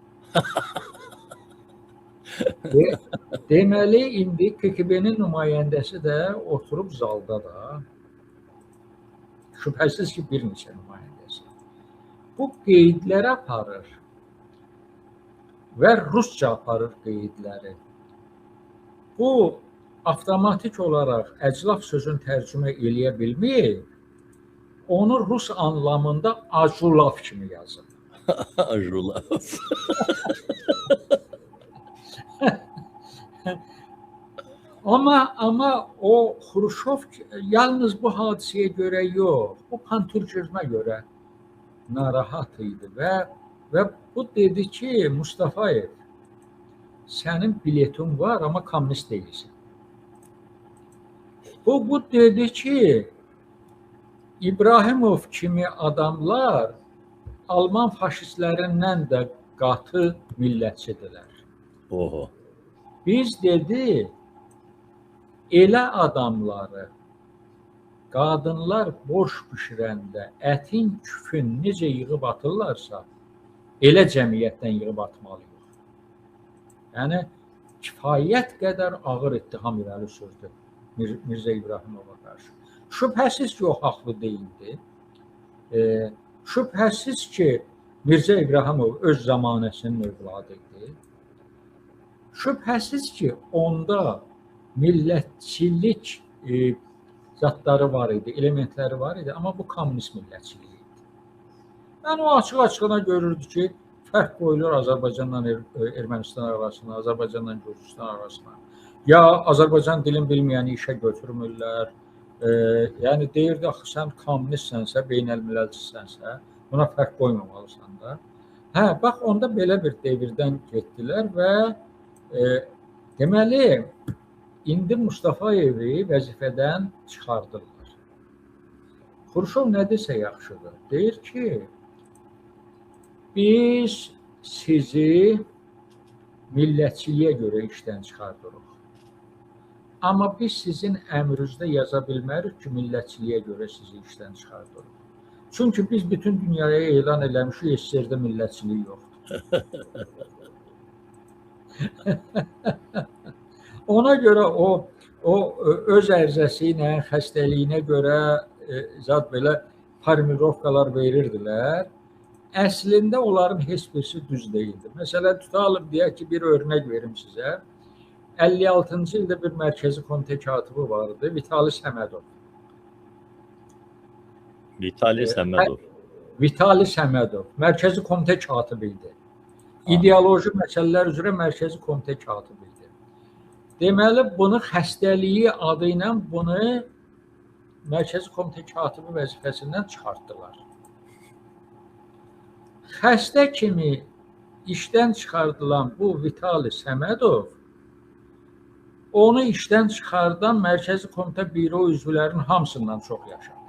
Deməli, indi KGB-nin nümayəndəsi də oturub zalda da, şübhəsiz ki, bir neçə nümayəndəsi. Bu qeydləri aparır və rusca aparır qeydləri. Bu, avtomatik olaraq əclaf sözün tərcümə eləyə bilməyib, onu rus anlamında Ajulaf kimi yazır. Ajulaf. Amma o Xruşov yalnız bu hadisəyə görə yox, bu panturkizmə görə narahat idi və bu dedi ki, Mustafayev, sənin biletin var, amma kommunist deyilsən. Bu dedi ki, İbrahimov kimi adamlar Alman faşistlərindən də qatı millətçidirlər. Oho. Biz dedi, elə adamları qadınlar boş bişirəndə ətin küfün necə yığıb atırlarsa, elə cəmiyyətdən yığıb atmalıyıq. Yəni, kifayət qədər ağır ittiham irəli sürdü Mirzə İbrahimova qarşı. Şübhəsiz ki, o haqlı deyildi. Şübhəsiz ki, Mirzə İbrahimov öz zamanəsinin övladı idi. Şübhəsiz ki, onda millətçilik zatları var idi, elementləri var idi, amma bu kommunist millətçiliyi idi. Yəni, o açıq-açığına görürdü ki, fərq qoyulur Azərbaycanla Ermənistan arasına, Azərbaycanla Gürcüstan arasına. Ya Azərbaycan dilini bilməyəni işə götürmürlər. Yəni, deyirdi, axı, sən kommunistsənsə, beynəlmiləlçisənsə, buna fərq qoymamalısan da. Hə, bax, onda belə bir devirdən getdilər və deməli, indi Mustafayevi vəzifədən çıxardırlar. Xruşov nə desə yaxşıdır. Deyir ki, biz sizi millətçiliyə görə işdən çıxardırıq. Amma biz sizin əmrinizdə yaza bilmərik ki, millətçiliyə görə sizi işdən çıxardırıq. Çünki biz bütün dünyaya elan eləmişik, SSR-də millətçilik yoxdur. Ona görə o öz ərzəsi ilə, xəstəliyinə görə zat belə formulovkalar verirdilər. Əslində onların heç birisi düz deyildi. Məsələn, tutalım deyək ki, bir örnək verim sizə. 56-cı ildə bir mərkəzi komitə katibi vardı, Vitali Səmədov. Vitali Səmədov mərkəzi komitə katibi idi. İdeoloji məsələlər üzrə mərkəzi komitə katibi idi. Deməli, bunu xəstəliyi adı ilə bunu mərkəzi komitə katibi vəzifəsindən çıxartdılar. Xəstə kimi işdən çıxardılan bu Vitali Səmədov onu işdən çıxardan mərkəzi komitə büro üzvlərinin hamısından çox yaşadı.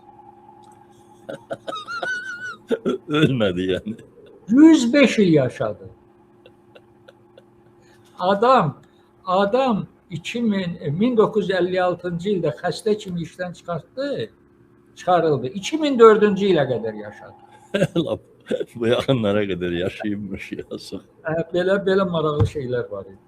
Ölmədi yəni. 105 il yaşadı. Adam 1956-cı ildə xəstə kimi işdən çıxarıldı. 2004-cü ilə qədər yaşadı. Bu yaxınlara qədər yaşayıbmış yazıq. Belə maraqlı şeylər var idi.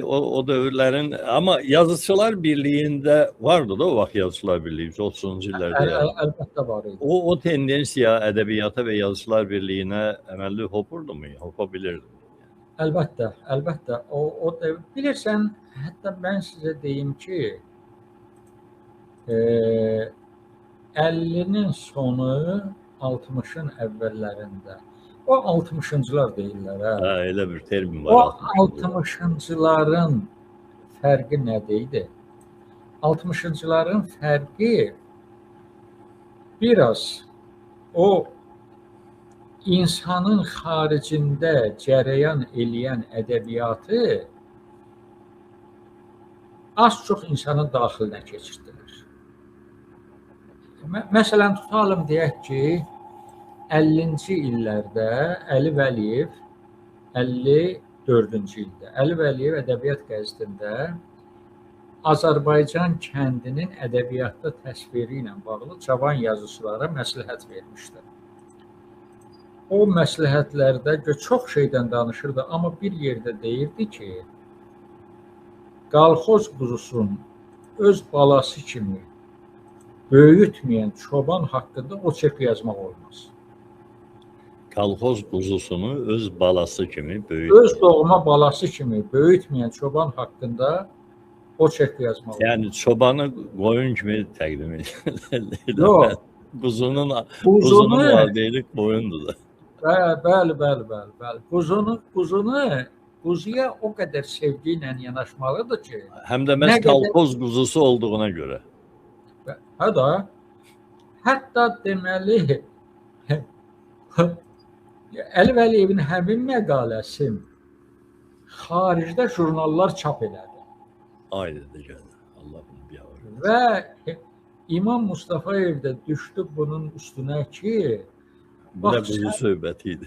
O dövrlərin, amma Yazıçılar Birliyində vardı da o vaxt Yazıçılar Birliyi 30-cu illərdə. Əlbəttə var idi. O tendensiya ədəbiyyata və Yazıçılar Birliyinə əməlli hopurdu mu? Hopa bilirdi. Əlbəttə. O bilirsən, hətta mən sizə deyim ki, 50-nin sonu, 60-ın əvvəllərində. O 60-cılar deyirlər. Hə, elə bir termin var. O 60-cıların fərqi nədə idi? 60-cıların fərqi biraz o insanın xaricində cərəyan eləyən ədəbiyyatı az-çox insanın daxilinə keçirdilər. Məsələn, tutalım deyək ki, 50-ci illərdə Əli Vəliyev 54-cü ildə Əli Vəliyev ədəbiyyat qəzetində Azərbaycan kəndinin ədəbiyyatda təsviri ilə bağlı cavan yazıçılara məsləhət vermişdi. O məsləhətlərdə çox şeydən danışırdı, amma bir yerdə deyirdi ki, qalxoz quzusun öz balası kimi böyütməyən çoban haqqında o çek yazmaq olmaz. Qalxoz quzusunu öz balası kimi öz doğma balası kimi böyütməyən çoban haqqında o çek yazmaq olmaz. Yəni çobanı qoyun kimi təqdim edir. Yox. Quzunun valideynlik qoyundur da. Bəli. Quzunu quzuya o qədər sevgi ilə yanaşmalıdır ki, Həm də məhz kolxoz quzusu olduğuna görə. Hətta deməli Əli Vəliyevin həmin məqaləsi xaricdə jurnallar çap elədi. Aynen geldi. Allah'ım ya. Və İmam Mustafayev də düşdü bunun üstünə ki, bu da quzu söhbətiydi.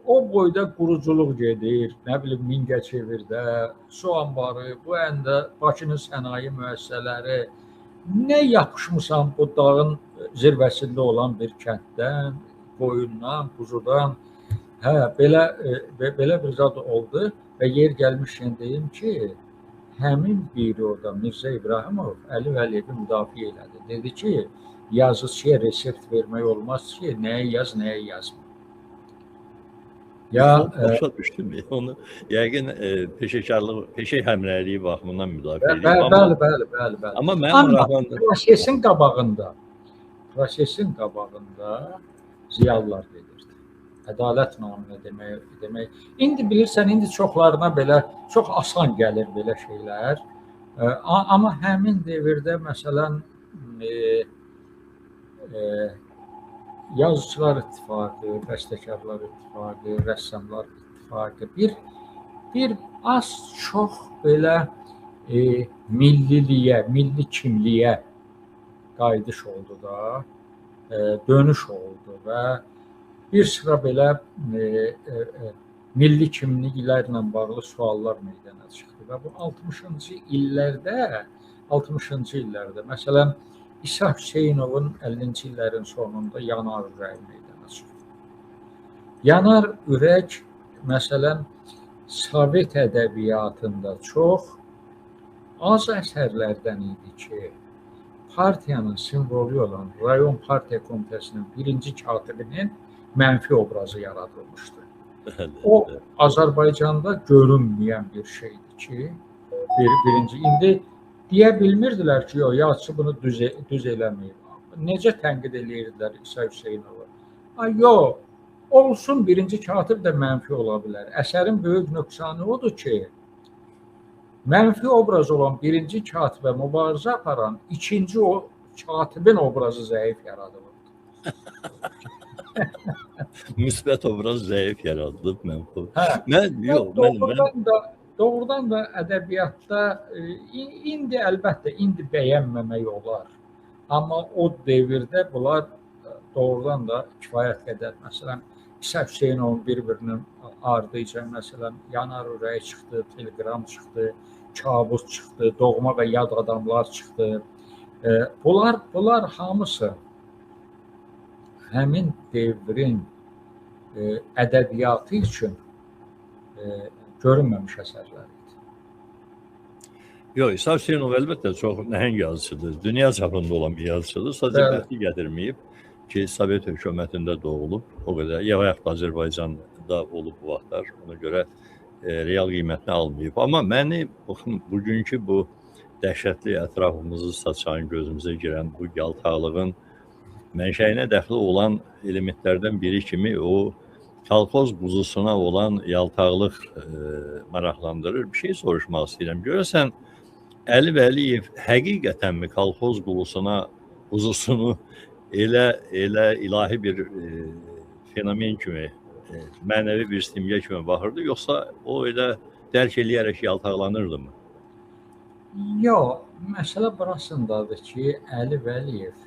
O boyda quruculuq gedir, nə bilim Mingəçevirdə, su anbarı, bu əndə Bakının sənaye müəssisələri, nə yapışmısan bu dağın zirvəsində olan bir kənddən, qoyundan, quzudan, belə bir zad oldu və yer gəlmişkən deyim ki, həmin biri orada Mirzə İbrahimov Əli Vəliyevi müdafiə elədi. Dedi ki, yazıcıya resept vermək olmaz ki, nəyə yaz, nəyə yazma. Başa düşdüm. Onu yəqin peşə həmrəyliyi baxımından müdafiə edir. Bəli. Amma mənim prosesin qabağında ziyalılar gedirdi. Ədalət naminə demək. İndi bilirsən, indi çoxlarına belə çox asan gəlir belə şeylər. Amma həmin devirdə məsələn Yazıçılar İttifaqı, Bəstəkarlar İttifaqı, Rəssamlar İttifaqı bir az çox belə milliliyə, milli kimliyə qayıdış oldu da, dönüş oldu və bir sıra belə milli kimliklərlə bağlı suallar meydana çıxdı və bu 60-cı illərdə məsələn İsa Hüseynovun 50-ci illərin sonunda Yanar ürəyi meydana çıxdı. Yanar ürək məsələn Sovet ədəbiyyatında çox az əsərlərdən idi ki, partiyanın simvolu olan rayon partiya komitəsinin birinci katibinin mənfi obrazı yaradılmışdı. O Azərbaycanda görünməyən bir şeydir ki, birinci. İndi deyə bilmirdilər ki, yazıçı bunu düz eləməyib. Necə tənqid eləyirdilər İsa Hüseynovu? Yox, olsun birinci katib də mənfi ola bilər. Əsərin böyük nöqsanı odur ki, mənfi obraz olan birinci katibə mübarizə aparan ikinci o katibin obrazı zəif yaradılır. Müsbət obraz zəif yaradılıb mənfi. Doğrudan da ədəbiyyatda indi əlbəttə bəyənməmək olar. Amma o devirdə bunlar doğrudan da kifayət qədər. Məsələn, İsa Hüseynovun bir-birinin ardınca məsələn Yanar ürəyi çıxdı, Telegram çıxdı, Kabus çıxdı, Doğma və Yad adamlar çıxdı. Bunlar hamısı həmin devrin ədəbiyyatı üçün görünməmiş əsərlər idi. Yox, İsa Hüseynov əlbəttə çox nəhəng yazıcıdır. Dünya çapında olan bir yazıcıdır. Sadəcə bəxti gətirməyib ki, Sovet hökumətində doğulub. O qədər yavaş Azərbaycanda olub bu vaxtlar. Ona görə real qiymətini almayıb. Amma məni bugünkü bu dəhşətli ətrafımızı saçan, gözümüzə girən bu yaltaqlığın mənşəyinə dəxli olan elementlərdən biri kimi o kolxoz quzusuna olan yaltaqlıq maraqlandırır. Bir şey soruşmaq istəyirəm. Görəsən, Əli Vəliyev həqiqətənmi kolxoz quzusunu elə ilahi bir fenomen kimi, mənəvi bir simgə kimi baxırdı, yoxsa o elə dərk eləyərək yaltaqlanırdı mı? Yox, məsələ burasındadır ki, Əli Vəliyev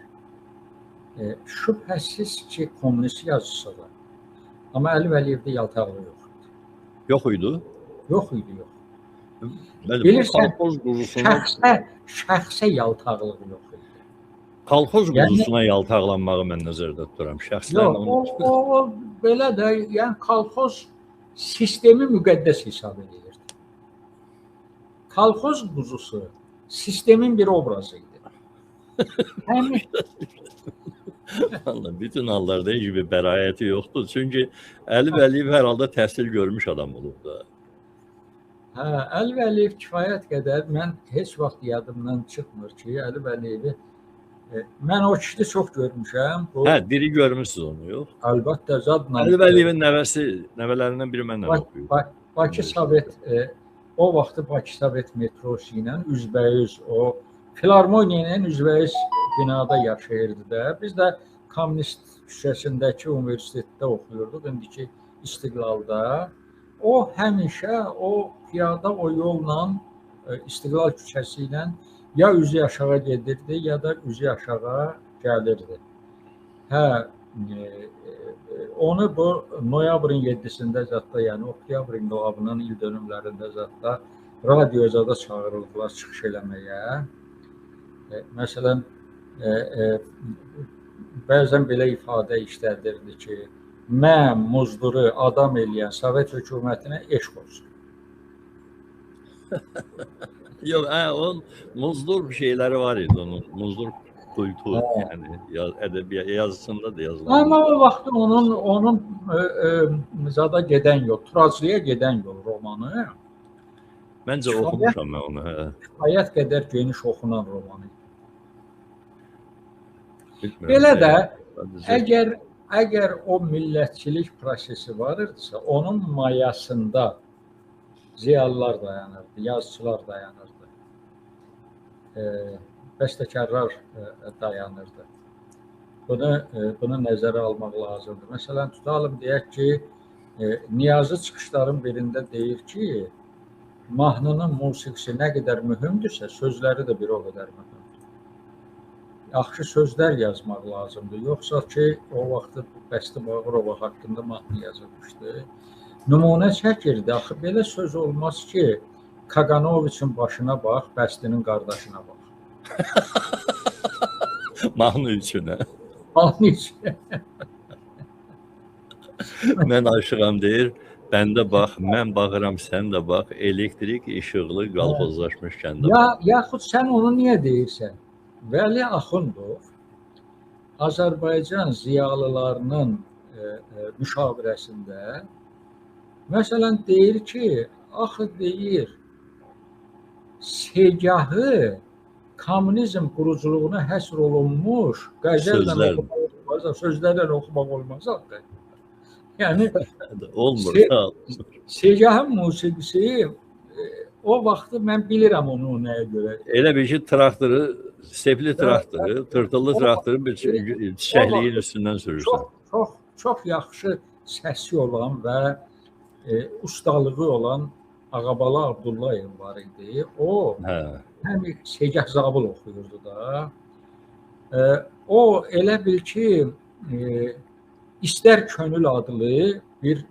şübhəsiz ki, kommunist yazıcısıdır. Amma Əli Vəliyevdə yaltaqlıq yox idi. Yox idi? Yox idi, yox. Bilirsən, şəxsə yaltaqlıq yox idi. Kolxoz quzusuna yaltaqlanmağı mən nəzərdə tuturam. Yox, o belə də, yəni kolxoz sistemi müqəddəs hesab edirdi. Kolxoz quzusu sistemin bir obrazı idi. Bütün hallarda heç bir bəraəti yoxdur. Çünki Əli Vəliyev hər halda təhsil görmüş adam olub da. Əli Vəliyev kifayət qədər, mən heç vaxt yadımdan çıxmır ki, Əli Vəliyevi mən o kişini çox görmüşəm. Diri görmürsünüz onu, yox? Əlbəttə, zadla. Əli Vəliyevin nəvələrindən biri mənlə oxuyub. Bakı Sovet o vaxtı Bakı Sovet metrosu ilə üzbəüz o filarmoniya ilə üzbəüz binada yaşayırdı da. Biz də Kommunist küçəsindəki universitetdə oxuyurduq, indiki İstiqlalda. O həmişə o piyada o yolla İstiqlal küçəsi ilə ya üzü aşağı gedirdi, ya da üzü aşağı gəlirdi. Hə, onu bu noyabrın 7-sində zətdə, yəni oktyabr inqilabının il dönümlərində zətdə radioya da çağırıldılar çıxış eləməyə. Məsələn, bəzən belə ifadə işlədirdi ki, mən muzduru adam eləyən Sovet hökumətinə eşq olsun. Yox, onun muzdur bir şeyləri var idi, onun muzdur kultur, yəni ədəbiyyat yazısında da yazılan. Amma o vaxt onun zada gedən yol, Turaclıya gedən yol romanı. Məncə oxumuşam mən onu. Kifayət qədər geniş oxunan romanı. Belə də əgər o millətçilik prosesi var idisə, onun mayasında ziyalılar dayanırdı, yazıçılar dayanırdı, bəstəkarlar dayanırdı. Bunu nəzərə almaq lazımdır. Məsələn, tutalım deyək ki, Niyazi çıxışların birində deyir ki, mahnının musiqisi nə qədər mühümdürsə, sözləri də bir o qədər mühümdür. Yaxşı sözlər yazmaq lazımdır. Yoxsa ki, o vaxtı Bəsti Bağırova haqqında mahnı yazılmışdı. Nümunə çəkirdi. Axı belə söz olmaz ki, Kaganoviçin başına bax, Bəstinin qardaşına bax. Mahnı üçün, hə? Mahnı üçün. Mən aşığam deyir, bəndə bax, mən baxıram, sən də bax, elektrik işıqlı qalxozlaşmış kəndə. Yaxud sən onu niyə deyirsən? Vəli Axundov Azərbaycan ziyalılarının müşavirəsində məsələn deyir ki, axı deyir, segahı kommunizm quruculuğuna həsr olunmuş sözlərlə oxumaq olmaz axı. Yəni olmur. Segahın musiqisi o vaxtı mən bilirəm onu nəyə görə. Elə bir ki, traktoru, stepli traktoru, tırtıllı traktoru bir çiçəkliyin üstündən sürürsən. Çox yaxşı səsi olan və ustalığı olan Ağabala Abdullayev var idi. O həm Segah Zabıl oxuyurdu da. O elə bil ki, İstər Könül adlı bir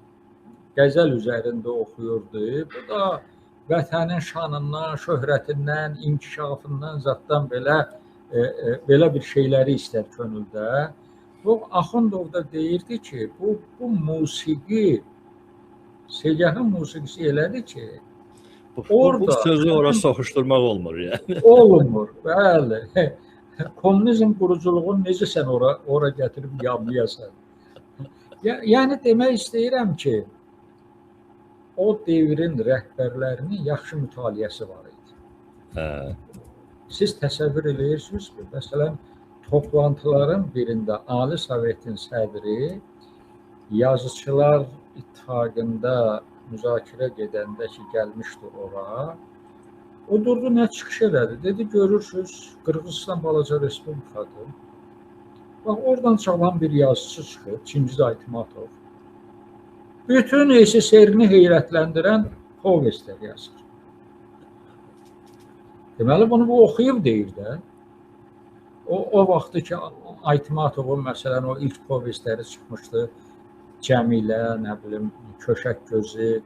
qəzəl üzərində oxuyurdu. Bu da vətənin şanından, şöhrətindən, inkişafından zatdan belə bir şeyləri istər könüldə. Bu Axundov da deyirdi ki, bu musiqi, Segahın musiqisi elədir ki, orada bu sözü ora soxuşdurmaq olmur yəni. Olmur, bəli. Kommunizm quruculuğunu necə sən ora gətirib yamlayasan? Yəni demək istəyirəm ki, o devrin rəhbərlərinin yaxşı mütaliəsi var idi. Siz təsəvvür edirsiniz ki, məsələn, toplantıların birində Ali Sovetin sədri yazıçılar İttifaqında müzakirə gedəndə ki, gəlmişdi ora, o durdu, nə çıxış elədi? Dedi, görürsünüz, Qırğızistan balaca respublikadır. Bax, oradan çalan bir yazıçı çıxıb, Çingiz Aytmatov. Bütün SSR-ni heyrətləndirən povestlər yazır. Deməli, bunu bu oxuyub deyir də. O vaxtı ki, Aytmatovun, məsələn, o ilk povestləri çıxmışdı, Cəmilə, nə bilim, Köşək gözü,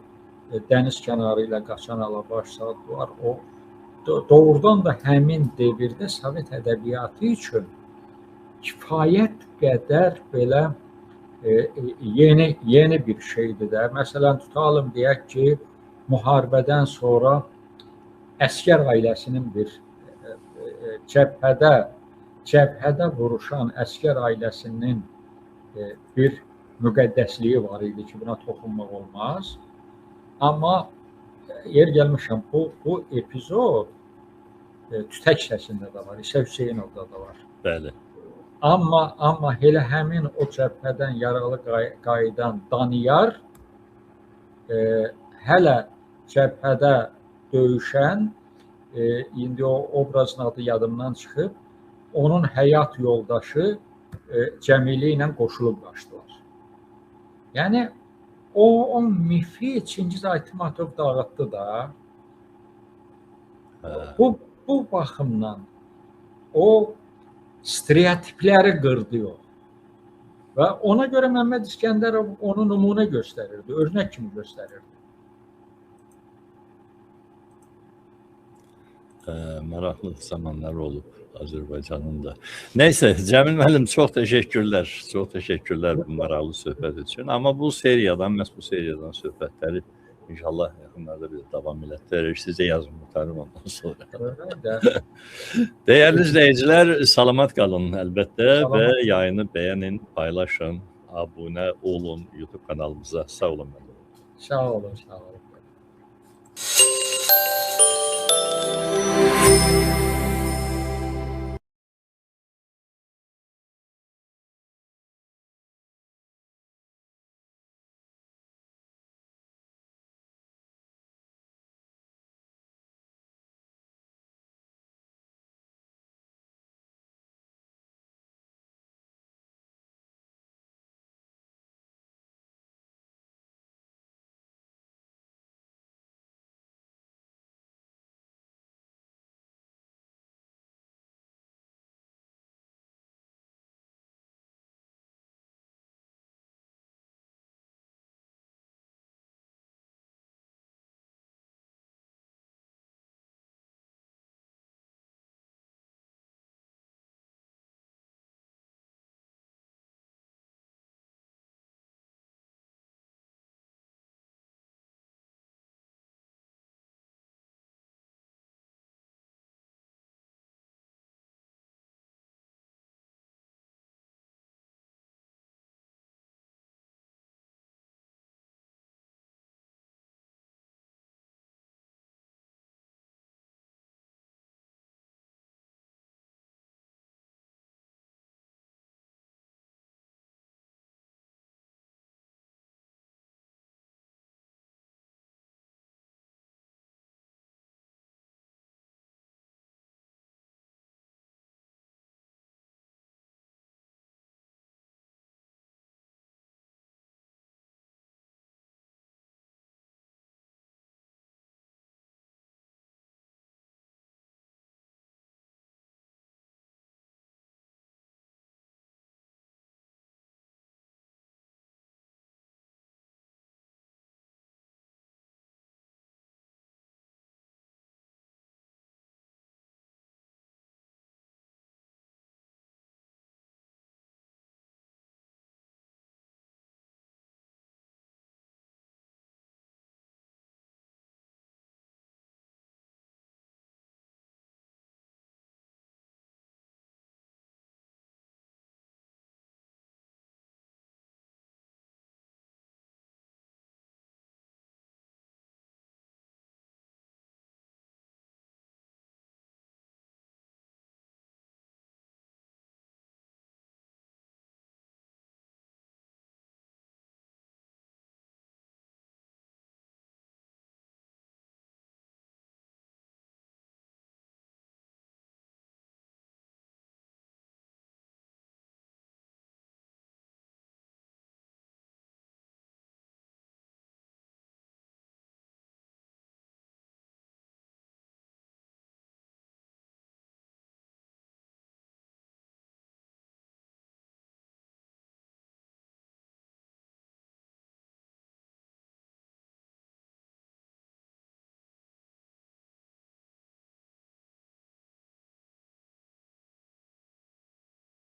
dəniz kənarı ilə qaçan Alabaş saatlar, o doğrudan da həmin devirdə Sovet ədəbiyyatı üçün kifayət qədər belə yeni bir şeydir də. Məsələn, tutalım deyək ki, müharibədən sonra əsgər ailəsinin bir cəbhədə vuruşan əsgər ailəsinin bir müqəddəsliyi var idi ki, buna toxunmaq olmaz. Amma yer gəlmişəm, bu epizod Tütək səsində də var, İsa Hüseynovda da var. Bəli. Amma elə həmin o cəbhədən yaralı qayıdan Daniyar hələ cəbhədə döyüşən, indi o obrazın adı yadımdan çıxıb, onun həyat yoldaşı Cəmili ilə qoşulub qaçdılar. Yəni o mifi Çingiz Aytmatov dağıtdı da. Bu baxımdan o stereotipləri qırdı yox. Və ona görə Məmməd İskəndərov onu nümunə göstərirdi, örnək kimi göstərirdi. Maraqlı zamanlar olub Azərbaycanın da. Nəysə, Cəmil müəllim, çox təşəkkürlər. Çox təşəkkürlər bu maraqlı söhbət üçün. Amma bu seriyadan, məhz bu seriyadan söhbətləri inşallah yaxınlarda bir davam elətdirək. Sizə yazım mutarım ondan sonra. Dəyərli izləyicilər, salamat qalın əlbəttə və yayını bəyənin, paylaşın, abunə olun YouTube kanalımıza. Sağ olun. Sağ olun, sağ olun.